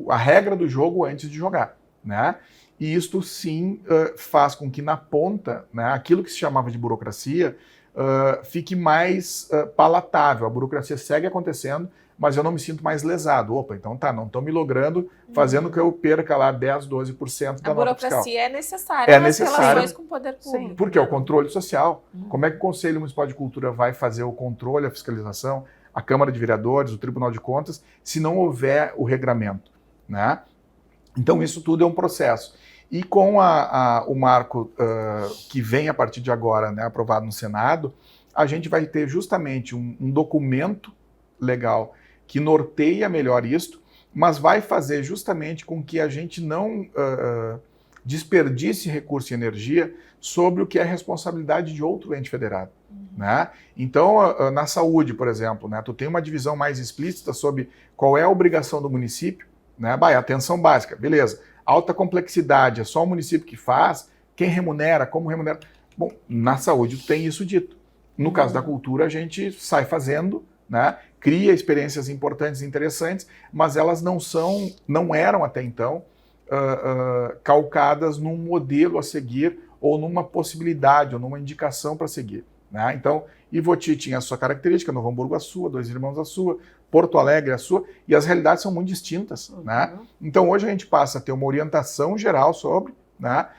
Speaker 2: a regra do jogo antes de jogar, né? E isto sim faz com que na ponta, né, aquilo que se chamava de burocracia fique mais palatável. A burocracia segue acontecendo, mas eu não me sinto mais lesado. Opa, então tá, não estão me logrando, fazendo que eu perca lá 10, 12% da nota fiscal.
Speaker 1: A burocracia é necessária nas relações com o poder público.
Speaker 3: Sim.
Speaker 2: Porque é o controle social. Como é que o Conselho Municipal de Cultura vai fazer o controle, a fiscalização, a Câmara de Vereadores, o Tribunal de Contas, se não houver o regramento, né? Então isso tudo é um processo. E com o marco que vem a partir de agora, né, aprovado no Senado, a gente vai ter justamente um documento legal que norteia melhor isto, mas vai fazer justamente com que a gente não desperdice recurso e energia sobre o que é responsabilidade de outro ente federado. Né? Então, na saúde, por exemplo, né, tu tem uma divisão mais explícita sobre qual é a obrigação do município, né? Atenção básica, beleza. Alta complexidade, é só o município que faz, quem remunera, como remunera. Bom, na saúde tu tem isso dito. No caso da cultura, a gente sai fazendo, né? Cria experiências importantes e interessantes, mas elas não eram até então calcadas num modelo a seguir ou numa possibilidade ou numa indicação para seguir. Né? Então, Ivoti tinha a sua característica, Novo Hamburgo a sua, Dois Irmãos a sua, Porto Alegre a sua, e as realidades são muito distintas. Né? Então, hoje a gente passa a ter uma orientação geral sobre, né,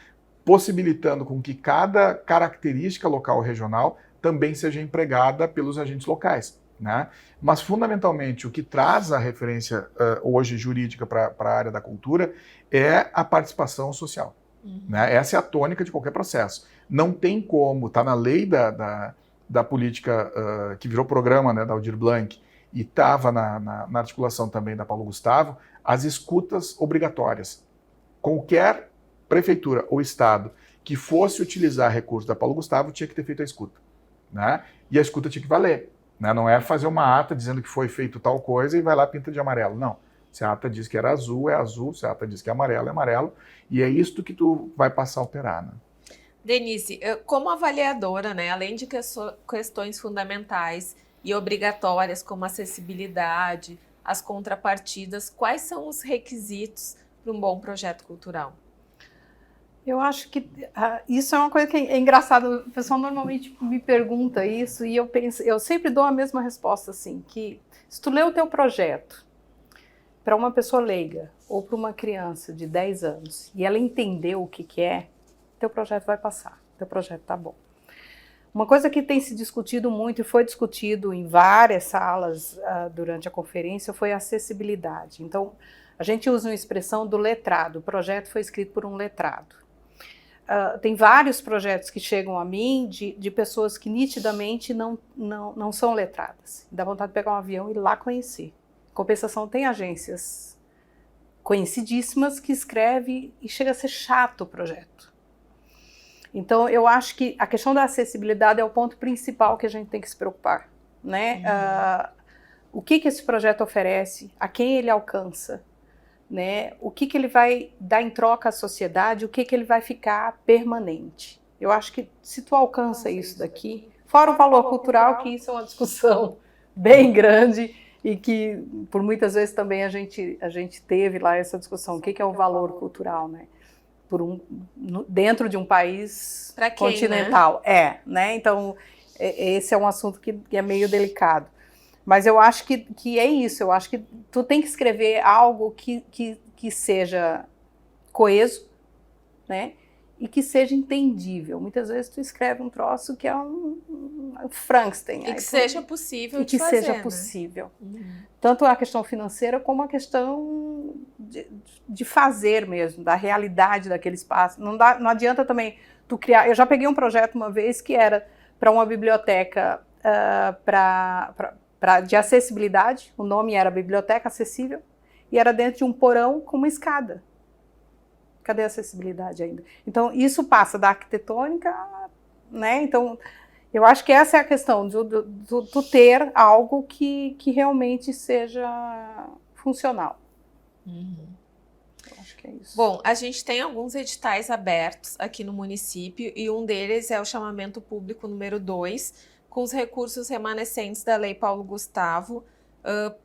Speaker 2: possibilitando com que cada característica local ou regional também seja empregada pelos agentes locais. Né? Mas, fundamentalmente, o que traz a referência hoje jurídica para a área da cultura é a participação social. Né? Essa é a tônica de qualquer processo. Não tem como, está na lei da política que virou programa, né, da Aldir Blanc, e estava na articulação também da Paulo Gustavo, as escutas obrigatórias. Qualquer prefeitura ou estado que fosse utilizar recursos da Paulo Gustavo tinha que ter feito a escuta. Né? E a escuta tinha que valer. Né? Não é fazer uma ata dizendo que foi feito tal coisa e vai lá pinta de amarelo. Não. Se a ata diz que era azul, é azul. Se a ata diz que é amarelo. E é isto que tu vai passar a operar. Né?
Speaker 1: Denise, como avaliadora, né, além de questões fundamentais e obrigatórias como acessibilidade, as contrapartidas, quais são os requisitos para um bom projeto cultural?
Speaker 3: Eu acho que isso é uma coisa que é engraçado. O pessoal normalmente me pergunta isso e eu sempre dou a mesma resposta, assim, que se tu lê o teu projeto para uma pessoa leiga ou para uma criança de 10 anos e ela entendeu o que é, teu projeto vai passar, teu projeto tá bom. Uma coisa que tem se discutido muito e foi discutido em várias salas durante a conferência foi a acessibilidade. Então, a gente usa uma expressão do letrado, o projeto foi escrito por um letrado. Tem vários projetos que chegam a mim de pessoas que nitidamente não são letradas. Dá vontade de pegar um avião e ir lá conhecer. Em compensação, tem agências conhecidíssimas que escrevem e chega a ser chato o projeto. Então, eu acho que a questão da acessibilidade é o ponto principal que a gente tem que se preocupar. Né? O que esse projeto oferece, a quem ele alcança, né? O que ele vai dar em troca à sociedade, o que ele vai ficar permanente. Eu acho que se tu alcança isso daqui, fora o valor cultural, que isso é uma discussão bem grande e que por muitas vezes também a gente teve lá essa discussão, o que é o valor cultural, né? Dentro de um país continental. Né? Então, esse é um assunto que é meio delicado. Mas eu acho que é isso, eu acho que tu tem que escrever algo que seja coeso, né? E que seja entendível. Muitas vezes tu escreve um troço que é um Frankenstein.
Speaker 1: E que seja possível de fazer,
Speaker 3: seja possível. Tanto a questão financeira como a questão de fazer mesmo, da realidade daquele espaço. Não adianta também tu criar... Eu já peguei um projeto uma vez que era para uma biblioteca de acessibilidade, o nome era Biblioteca Acessível, e era dentro de um porão com uma escada. Cadê a acessibilidade ainda? Então, isso passa da arquitetônica, né? Então, eu acho que essa é a questão, do ter algo que realmente seja funcional. Eu acho que é isso.
Speaker 1: Bom, a gente tem alguns editais abertos aqui no município, e um deles é o chamamento público número 2, com os recursos remanescentes da Lei Paulo Gustavo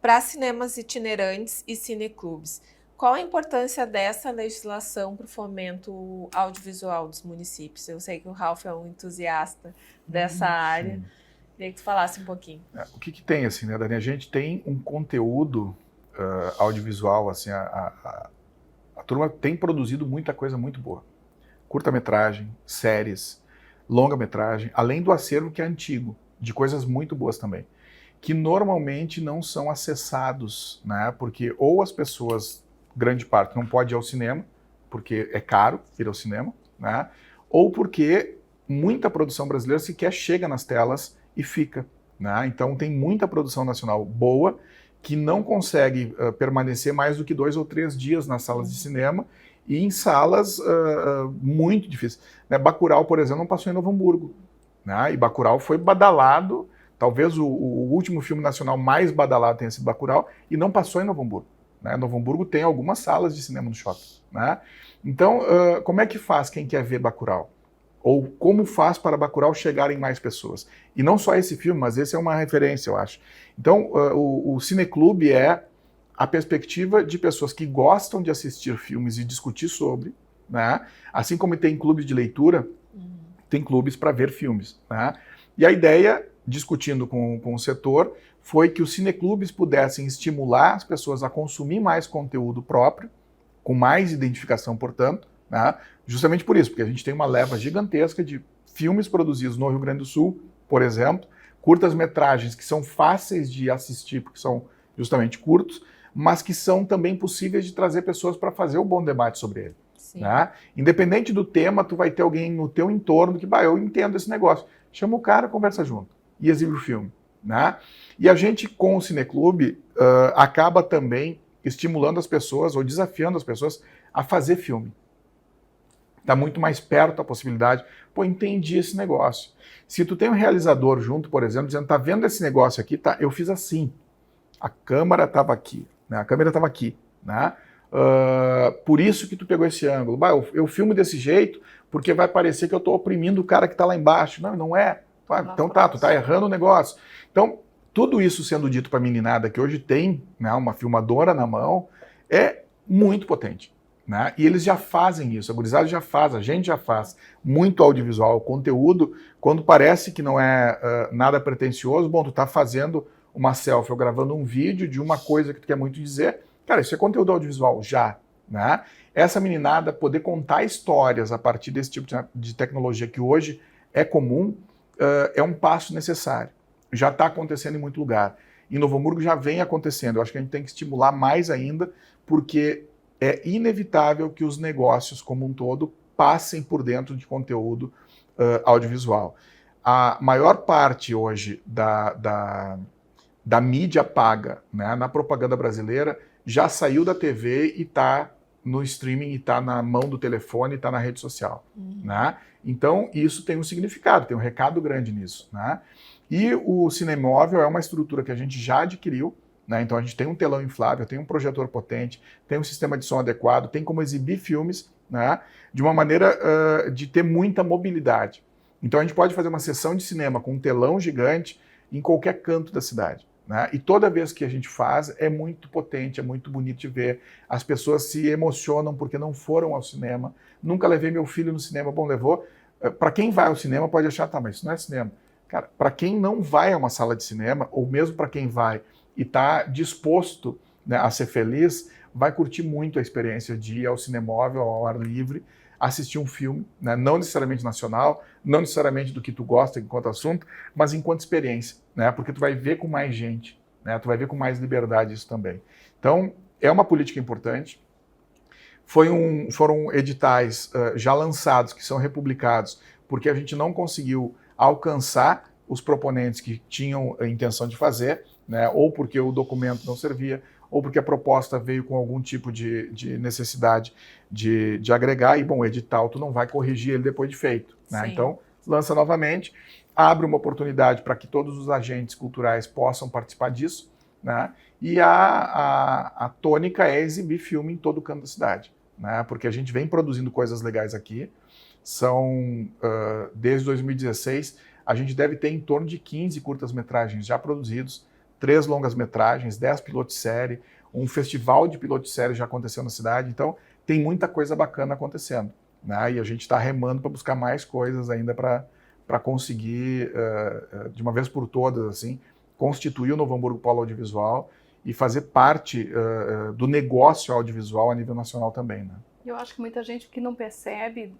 Speaker 1: para cinemas itinerantes e cineclubes. Qual a importância dessa legislação para o fomento audiovisual dos municípios? Eu sei que o Ralph é um entusiasta dessa área. Queria que tu falasse um pouquinho.
Speaker 2: O que tem, assim, né, Dani? A gente tem um conteúdo audiovisual, assim, a turma tem produzido muita coisa muito boa. Curta-metragem, séries, longa-metragem, além do acervo que é antigo, de coisas muito boas também, que normalmente não são acessados, né? Porque ou as pessoas, grande parte, não pode ir ao cinema, porque é caro ir ao cinema, né? Ou porque muita produção brasileira sequer chega nas telas e fica, né? Então tem muita produção nacional boa que não consegue permanecer mais do que 2 ou 3 dias nas salas de cinema e em salas muito difíceis. Né? Bacurau, por exemplo, não passou em Novo Hamburgo. Né? E Bacurau foi badalado, talvez o último filme nacional mais badalado tenha sido Bacurau, e não passou em Novo Hamburgo. Né? Novo Hamburgo tem algumas salas de cinema no shopping. Né? Então, como é que faz quem quer ver Bacurau? Ou como faz para Bacurau chegar em mais pessoas? E não só esse filme, mas esse é uma referência, eu acho. Então, o Cineclube é a perspectiva de pessoas que gostam de assistir filmes e discutir sobre, né? Assim como tem clubes de leitura, tem clubes para ver filmes. Né? E a ideia, discutindo com o setor, foi que os cineclubes pudessem estimular as pessoas a consumir mais conteúdo próprio, com mais identificação, portanto, né? Justamente por isso, porque a gente tem uma leva gigantesca de filmes produzidos no Rio Grande do Sul, por exemplo, curtas-metragens que são fáceis de assistir, porque são justamente curtos, mas que são também possíveis de trazer pessoas para fazer um bom debate sobre ele. Né? Independente do tema, tu vai ter alguém no teu entorno que, eu entendo esse negócio. Chama o cara, conversa junto e exibe o filme. Né? E a gente, com o Cineclube, acaba também estimulando as pessoas ou desafiando as pessoas a fazer filme. Está muito mais perto a possibilidade. Pô, entendi esse negócio. Se tu tem um realizador junto, por exemplo, dizendo, tá vendo esse negócio aqui? Tá, eu fiz assim. A câmera estava aqui. Né? A câmera estava aqui. Né? Por isso que tu pegou esse ângulo. Eu filmo desse jeito porque vai parecer que eu estou oprimindo o cara que está lá embaixo. Não, não é. Então tá, tu tá errando o negócio. Então, tudo isso sendo dito para a meninada que hoje tem, né, uma filmadora na mão, é muito potente. Né? E eles já fazem isso, a gurizada já faz, a gente já faz muito audiovisual, conteúdo, quando parece que não é nada pretensioso, bom, tu tá fazendo uma selfie ou gravando um vídeo de uma coisa que tu quer muito dizer, cara, isso é conteúdo audiovisual já. Né? Essa meninada poder contar histórias a partir desse tipo de tecnologia que hoje é comum, é um passo necessário. Já está acontecendo em muito lugar. Em Novo Hamburgo já vem acontecendo. Eu acho que a gente tem que estimular mais ainda, porque é inevitável que os negócios como um todo passem por dentro de conteúdo audiovisual. A maior parte hoje da mídia paga, né, na propaganda brasileira já saiu da TV e está no streaming, e está na mão do telefone, e está na rede social. Né? Então, isso tem um significado, tem um recado grande nisso. Né? E o Cinemóvel é uma estrutura que a gente já adquiriu, né? Então a gente tem um telão inflável, tem um projetor potente, tem um sistema de som adequado, tem como exibir filmes, né, de uma maneira de ter muita mobilidade. Então a gente pode fazer uma sessão de cinema com um telão gigante em qualquer canto da cidade. Né? E toda vez que a gente faz é muito potente, é muito bonito de ver. As pessoas se emocionam porque não foram ao cinema. Nunca levei meu filho no cinema, bom, levou. Para quem vai ao cinema pode achar, tá, mas isso não é cinema. Cara, para quem não vai a uma sala de cinema, ou mesmo para quem vai e está disposto, né, a ser feliz, vai curtir muito a experiência de ir ao Cinemóvel, ao ar livre, assistir um filme, né, não necessariamente nacional, não necessariamente do que tu gosta enquanto assunto, mas enquanto experiência, né, porque tu vai ver com mais gente, né, tu vai ver com mais liberdade isso também. Então, é uma política importante. Foram editais já lançados, que são republicados, porque a gente não conseguiu alcançar os proponentes que tinham a intenção de fazer, né, ou porque o documento não servia, ou porque a proposta veio com algum tipo de necessidade de agregar, e bom, o edital tu não vai corrigir ele depois de feito. Né? Então, lança novamente, abre uma oportunidade para que todos os agentes culturais possam participar disso, né? E a tônica é exibir filme em todo o canto da cidade, né? Porque a gente vem produzindo coisas legais aqui, desde 2016, a gente deve ter em torno de 15 curtas-metragens já produzidos, 3 longas-metragens, 10 pilotos de série, um festival de pilotos de série já aconteceu na cidade, então tem muita coisa bacana acontecendo. Né? E a gente está remando para buscar mais coisas ainda para conseguir, de uma vez por todas, assim, constituir o Novo Hamburgo Polo Audiovisual e fazer parte do negócio audiovisual a nível nacional também. Né?
Speaker 3: Eu acho que muita gente que não percebe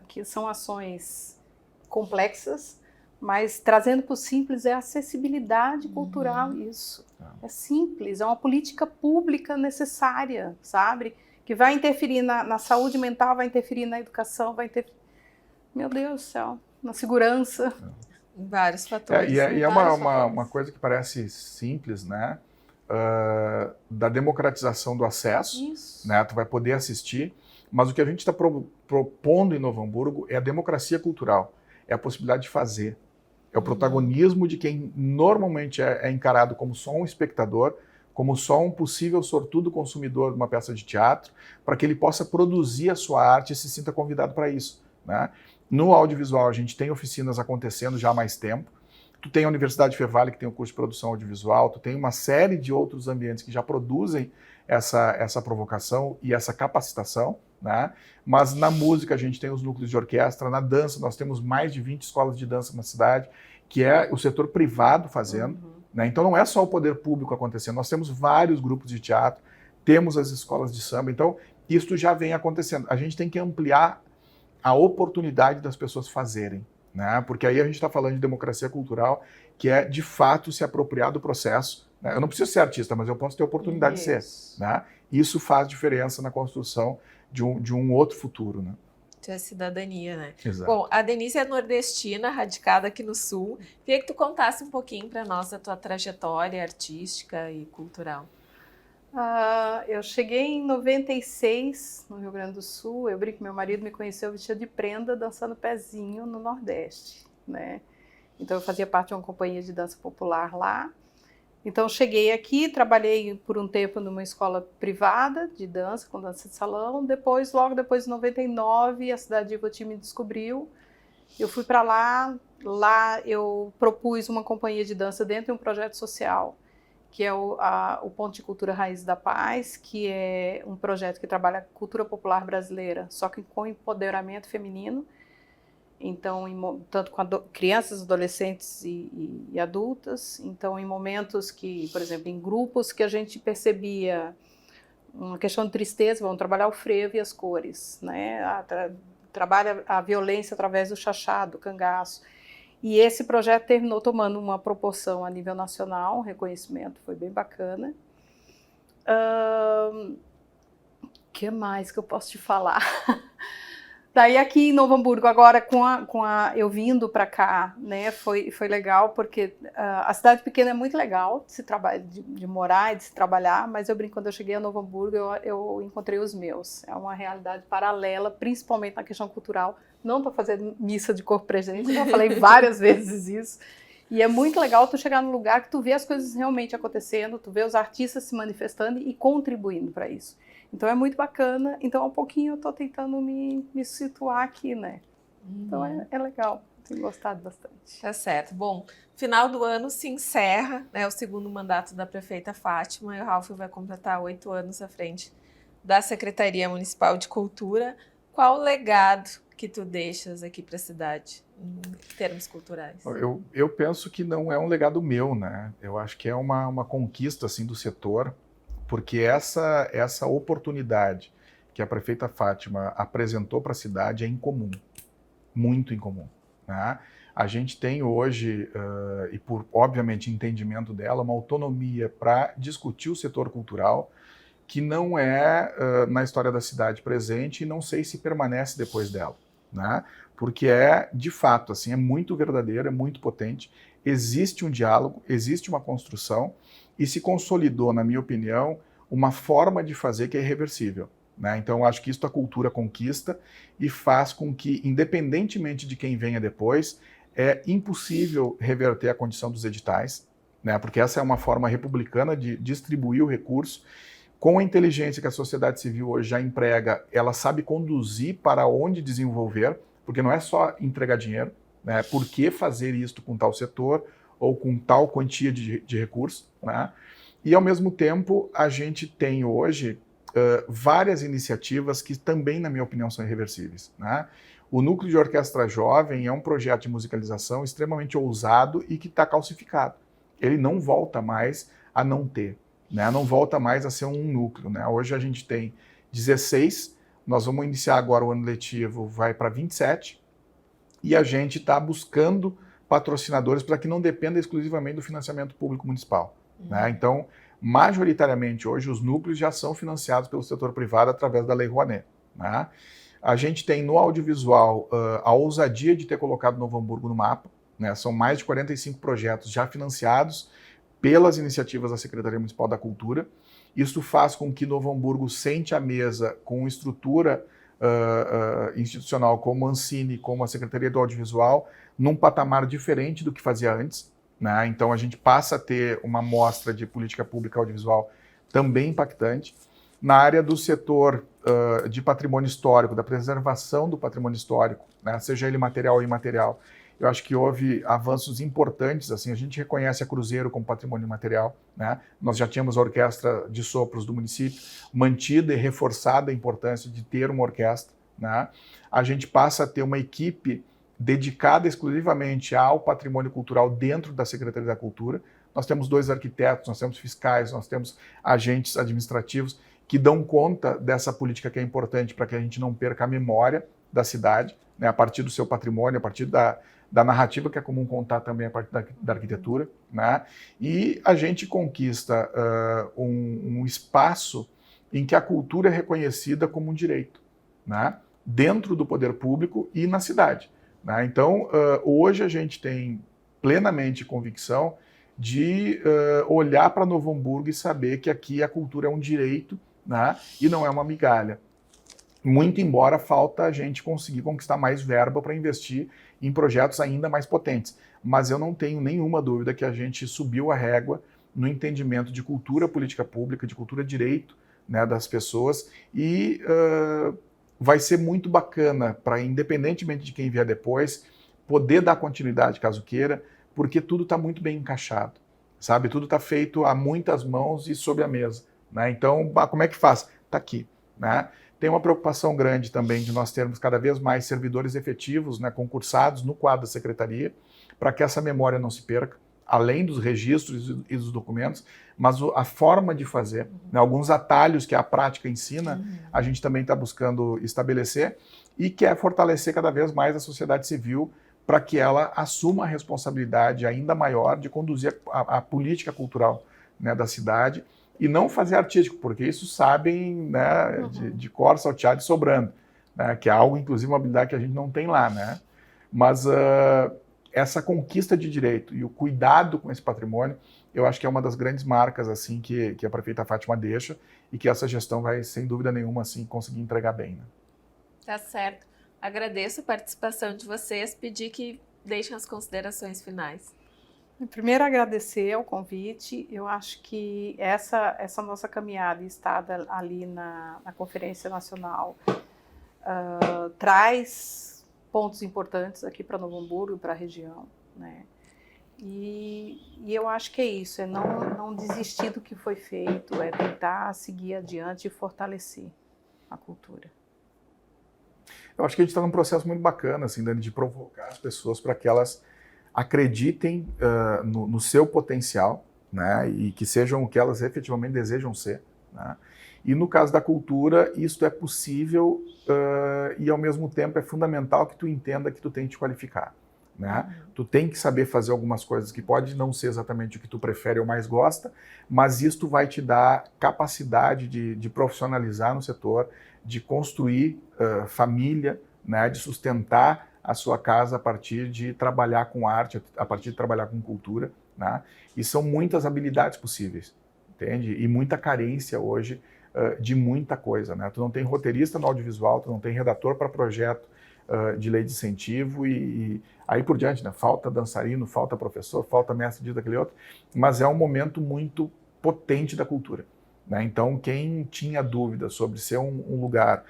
Speaker 3: que são ações complexas, mas trazendo para o simples é acessibilidade cultural, isso. É simples, é uma política pública necessária, sabe? Que vai interferir na saúde mental, vai interferir na educação, vai interferir, meu Deus do céu, na segurança.
Speaker 1: Em vários fatores.
Speaker 2: E é uma coisa que parece simples, né? da democratização do acesso,
Speaker 3: Isso.
Speaker 2: né? Tu vai poder assistir, mas o que a gente está propondo em Novo Hamburgo é a democracia cultural, é a possibilidade de fazer, é o protagonismo de quem normalmente é encarado como só um espectador, como só um possível sortudo consumidor de uma peça de teatro, para que ele possa produzir a sua arte e se sinta convidado para isso, né? No audiovisual, a gente tem oficinas acontecendo já há mais tempo. Tu tem a Universidade Fevale, que tem o curso de produção audiovisual, tu tem uma série de outros ambientes que já produzem essa provocação e essa capacitação, né? Mas na música a gente tem os núcleos de orquestra, na dança nós temos mais de 20 escolas de dança na cidade, que é o setor privado fazendo, né? Então não é só o poder público acontecendo, nós temos vários grupos de teatro, temos as escolas de samba, então isso já vem acontecendo. A gente tem que ampliar a oportunidade das pessoas fazerem, né? Porque aí a gente está falando de democracia cultural, que é de fato se apropriar do processo, né? Eu não preciso ser artista, mas eu posso ter oportunidade de ser, né? Isso faz diferença na construção de um outro futuro, né?
Speaker 1: Isso é cidadania, né?
Speaker 2: Exato.
Speaker 1: Bom, a Denise é nordestina, radicada aqui no Sul. Queria que tu contasse um pouquinho para nós da tua trajetória artística e cultural.
Speaker 3: Eu cheguei em 96 no Rio Grande do Sul. Eu brinco que meu marido me conheceu vestida de prenda, dançando pezinho no Nordeste, né? Então eu fazia parte de uma companhia de dança popular lá. Então cheguei aqui, trabalhei por um tempo numa escola privada de dança, com dança de salão. Depois, logo depois de 99, a cidade de Ivoti me descobriu. Eu fui para lá. Lá eu propus uma companhia de dança dentro de um projeto social, que é o Ponto de Cultura Raiz da Paz, que é um projeto que trabalha a cultura popular brasileira, só que com empoderamento feminino. Então, tanto com crianças, adolescentes e adultas. Então, em momentos que, por exemplo, em grupos que a gente percebia uma questão de tristeza, vamos trabalhar o frevo e as cores, né? Trabalha a violência através do chachado, do cangaço. E esse projeto terminou tomando uma proporção a nível nacional, um reconhecimento, foi bem bacana. Que mais que eu posso te falar? Daí aqui em Novo Hamburgo, agora eu vindo para cá, né, foi legal, porque a cidade pequena é muito legal de morar e de se trabalhar, mas eu brinco, quando eu cheguei a Novo Hamburgo, eu encontrei os meus. É uma realidade paralela, principalmente na questão cultural. Não estou fazendo missa de corpo presente, já falei várias vezes isso. E é muito legal tu chegar num lugar que tu vê as coisas realmente acontecendo, tu vê os artistas se manifestando e contribuindo para isso. Então é muito bacana. Então, um pouquinho eu estou tentando me situar aqui, né? Então é legal. Tenho gostado bastante.
Speaker 1: Tá certo. Bom, final do ano se encerra, né, o segundo mandato da prefeita Fátima, e o Ralph vai completar 8 anos à frente da Secretaria Municipal de Cultura. Qual o legado que tu deixas aqui para a cidade, em termos culturais?
Speaker 2: Eu penso que não é um legado meu, né? Eu acho que é uma conquista assim, do setor, porque essa oportunidade que a prefeita Fátima apresentou para a cidade é incomum, muito incomum, né? A gente tem hoje, e por, obviamente, entendimento dela, uma autonomia para discutir o setor cultural que não é na história da cidade presente e não sei se permanece depois dela, né? Porque de fato, assim, é muito verdadeiro, é muito potente, existe um diálogo, existe uma construção, e se consolidou, na minha opinião, uma forma de fazer que é irreversível, né? Então, eu acho que isso a cultura conquista e faz com que, independentemente de quem venha depois, é impossível reverter a condição dos editais, né? Porque essa é uma forma republicana de distribuir o recurso. Com a inteligência que a sociedade civil hoje já emprega, ela sabe conduzir para onde desenvolver, porque não é só entregar dinheiro, né? Por que fazer isto com tal setor ou com tal quantia de recursos, né? E, ao mesmo tempo, a gente tem hoje várias iniciativas que também, na minha opinião, são irreversíveis, né? O Núcleo de Orquestra Jovem é um projeto de musicalização extremamente ousado e que está calcificado. Ele não volta mais a não ter, né? Não volta mais a ser um núcleo, né? Hoje a gente tem 16, nós vamos iniciar agora o ano letivo, vai para 27, e a gente está buscando patrocinadores para que não dependa exclusivamente do financiamento público municipal, né? Então, majoritariamente hoje os núcleos já são financiados pelo setor privado através da Lei Rouanet, né? A gente tem no audiovisual a ousadia de ter colocado Novo Hamburgo no mapa, né? São mais de 45 projetos já financiados pelas iniciativas da Secretaria Municipal da Cultura. Isso faz com que Novo Hamburgo sente à mesa com estrutura institucional como a Ancine, como a Secretaria do Audiovisual, num patamar diferente do que fazia antes, né? Então a gente passa a ter uma mostra de política pública audiovisual também impactante. Na área do setor de patrimônio histórico, da preservação do patrimônio histórico, né? Seja ele material ou imaterial, eu acho que houve avanços importantes. Assim, a gente reconhece a Cruzeiro como patrimônio imaterial, né? Nós já tínhamos a Orquestra de Sopros do município, mantida e reforçada a importância de ter uma orquestra, né? A gente passa a ter uma equipe dedicada exclusivamente ao patrimônio cultural dentro da Secretaria da Cultura. Nós temos 2 arquitetos, nós temos fiscais, nós temos agentes administrativos que dão conta dessa política que é importante para que a gente não perca a memória da cidade, né? A partir do seu patrimônio, a partir da narrativa, que é comum contar também a partir da arquitetura, né? E a gente conquista um espaço em que a cultura é reconhecida como um direito, né? Dentro do poder público e na cidade, né? Então, hoje a gente tem plenamente convicção de olhar para Novo Hamburgo e saber que aqui a cultura é um direito, né? E não é uma migalha. Muito embora falta a gente conseguir conquistar mais verba para investir em projetos ainda mais potentes. Mas eu não tenho nenhuma dúvida que a gente subiu a régua no entendimento de cultura política pública, de cultura direito, né, das pessoas, e vai ser muito bacana para, independentemente de quem vier depois, poder dar continuidade, caso queira, porque tudo está muito bem encaixado, sabe? Tudo está feito a muitas mãos e sob a mesa, né? Então, como é que faz? Está aqui, né? Tem uma preocupação grande também de nós termos cada vez mais servidores efetivos, né, concursados no quadro da Secretaria, para que essa memória não se perca, além dos registros e dos documentos, mas a forma de fazer, né, alguns atalhos que a prática ensina, a gente também está buscando estabelecer e quer fortalecer cada vez mais a sociedade civil para que ela assuma a responsabilidade ainda maior de conduzir a política cultural, né, da cidade, e não fazer artístico, porque isso sabem, né, de cor, salteado e sobrando, né, que é algo, inclusive, uma habilidade que a gente não tem lá, né? Mas essa conquista de direito e o cuidado com esse patrimônio, eu acho que é uma das grandes marcas assim que a prefeita Fátima deixa e que essa gestão vai, sem dúvida nenhuma, assim, conseguir entregar bem, né?
Speaker 1: Tá certo. Agradeço a participação de vocês, pedir que deixem as considerações finais.
Speaker 3: Primeiro, agradecer o convite. Eu acho que essa nossa caminhada e estada ali na Conferência Nacional traz pontos importantes aqui para Novo Hamburgo e para a região, né? E eu acho que é isso, é não desistir do que foi feito, é tentar seguir adiante e fortalecer a cultura.
Speaker 2: Eu acho que a gente está num processo muito bacana, assim, Dani, de provocar as pessoas para que elas acreditem no seu potencial, né, e que sejam o que elas efetivamente desejam ser, né? E no caso da cultura, isso é possível e ao mesmo tempo é fundamental que tu entenda que tu tem que te qualificar, né? Tu tem que saber fazer algumas coisas que pode não ser exatamente o que tu prefere ou mais gosta, mas isso vai te dar capacidade de profissionalizar no setor, de construir família, né, de sustentar a sua casa a partir de trabalhar com arte, a partir de trabalhar com cultura, né? E são muitas habilidades possíveis, entende? E muita carência hoje de muita coisa, né? Tu não tem roteirista no audiovisual, tu não tem redator para projeto de lei de incentivo e aí por diante, né? Falta dançarino, falta professor, falta mestre disso, daquele outro, mas é um momento muito potente da cultura, né? Então, quem tinha dúvida sobre ser um lugar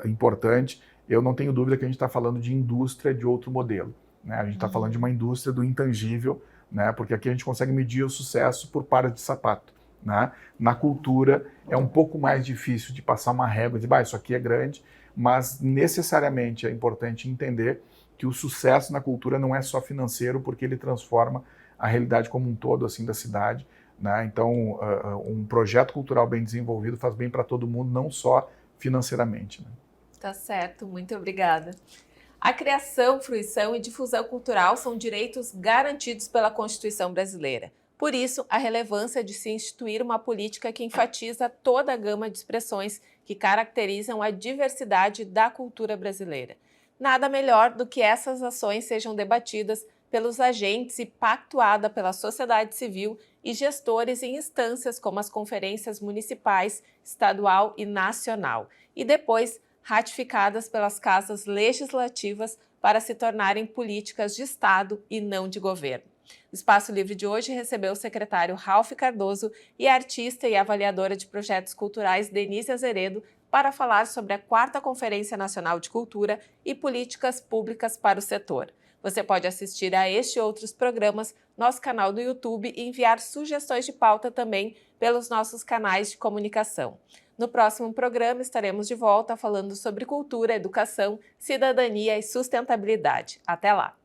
Speaker 2: importante, eu não tenho dúvida que a gente está falando de indústria de outro modelo, né? A gente está falando de uma indústria do intangível, né? Porque aqui a gente consegue medir o sucesso por pares de sapato, né? Na cultura é um pouco mais difícil de passar uma régua de isso aqui é grande, mas necessariamente é importante entender que o sucesso na cultura não é só financeiro, porque ele transforma a realidade como um todo assim da cidade, né? Então, um projeto cultural bem desenvolvido faz bem para todo mundo, não só financeiramente, né?
Speaker 1: Tá certo, muito obrigada. A criação, fruição e difusão cultural são direitos garantidos pela Constituição brasileira. Por isso, a relevância de se instituir uma política que enfatiza toda a gama de expressões que caracterizam a diversidade da cultura brasileira. Nada melhor do que essas ações sejam debatidas pelos agentes e pactuada pela sociedade civil e gestores em instâncias como as conferências municipais, estadual e nacional, e depois ratificadas pelas casas legislativas para se tornarem políticas de Estado e não de governo. O Espaço Livre de hoje recebeu o secretário Ralph Cardoso e a artista e avaliadora de projetos culturais Denise Azeredo para falar sobre a 4ª Conferência Nacional de Cultura e Políticas Públicas para o setor. Você pode assistir a este e outros programas no nosso canal do YouTube e enviar sugestões de pauta também pelos nossos canais de comunicação. No próximo programa estaremos de volta falando sobre cultura, educação, cidadania e sustentabilidade. Até lá!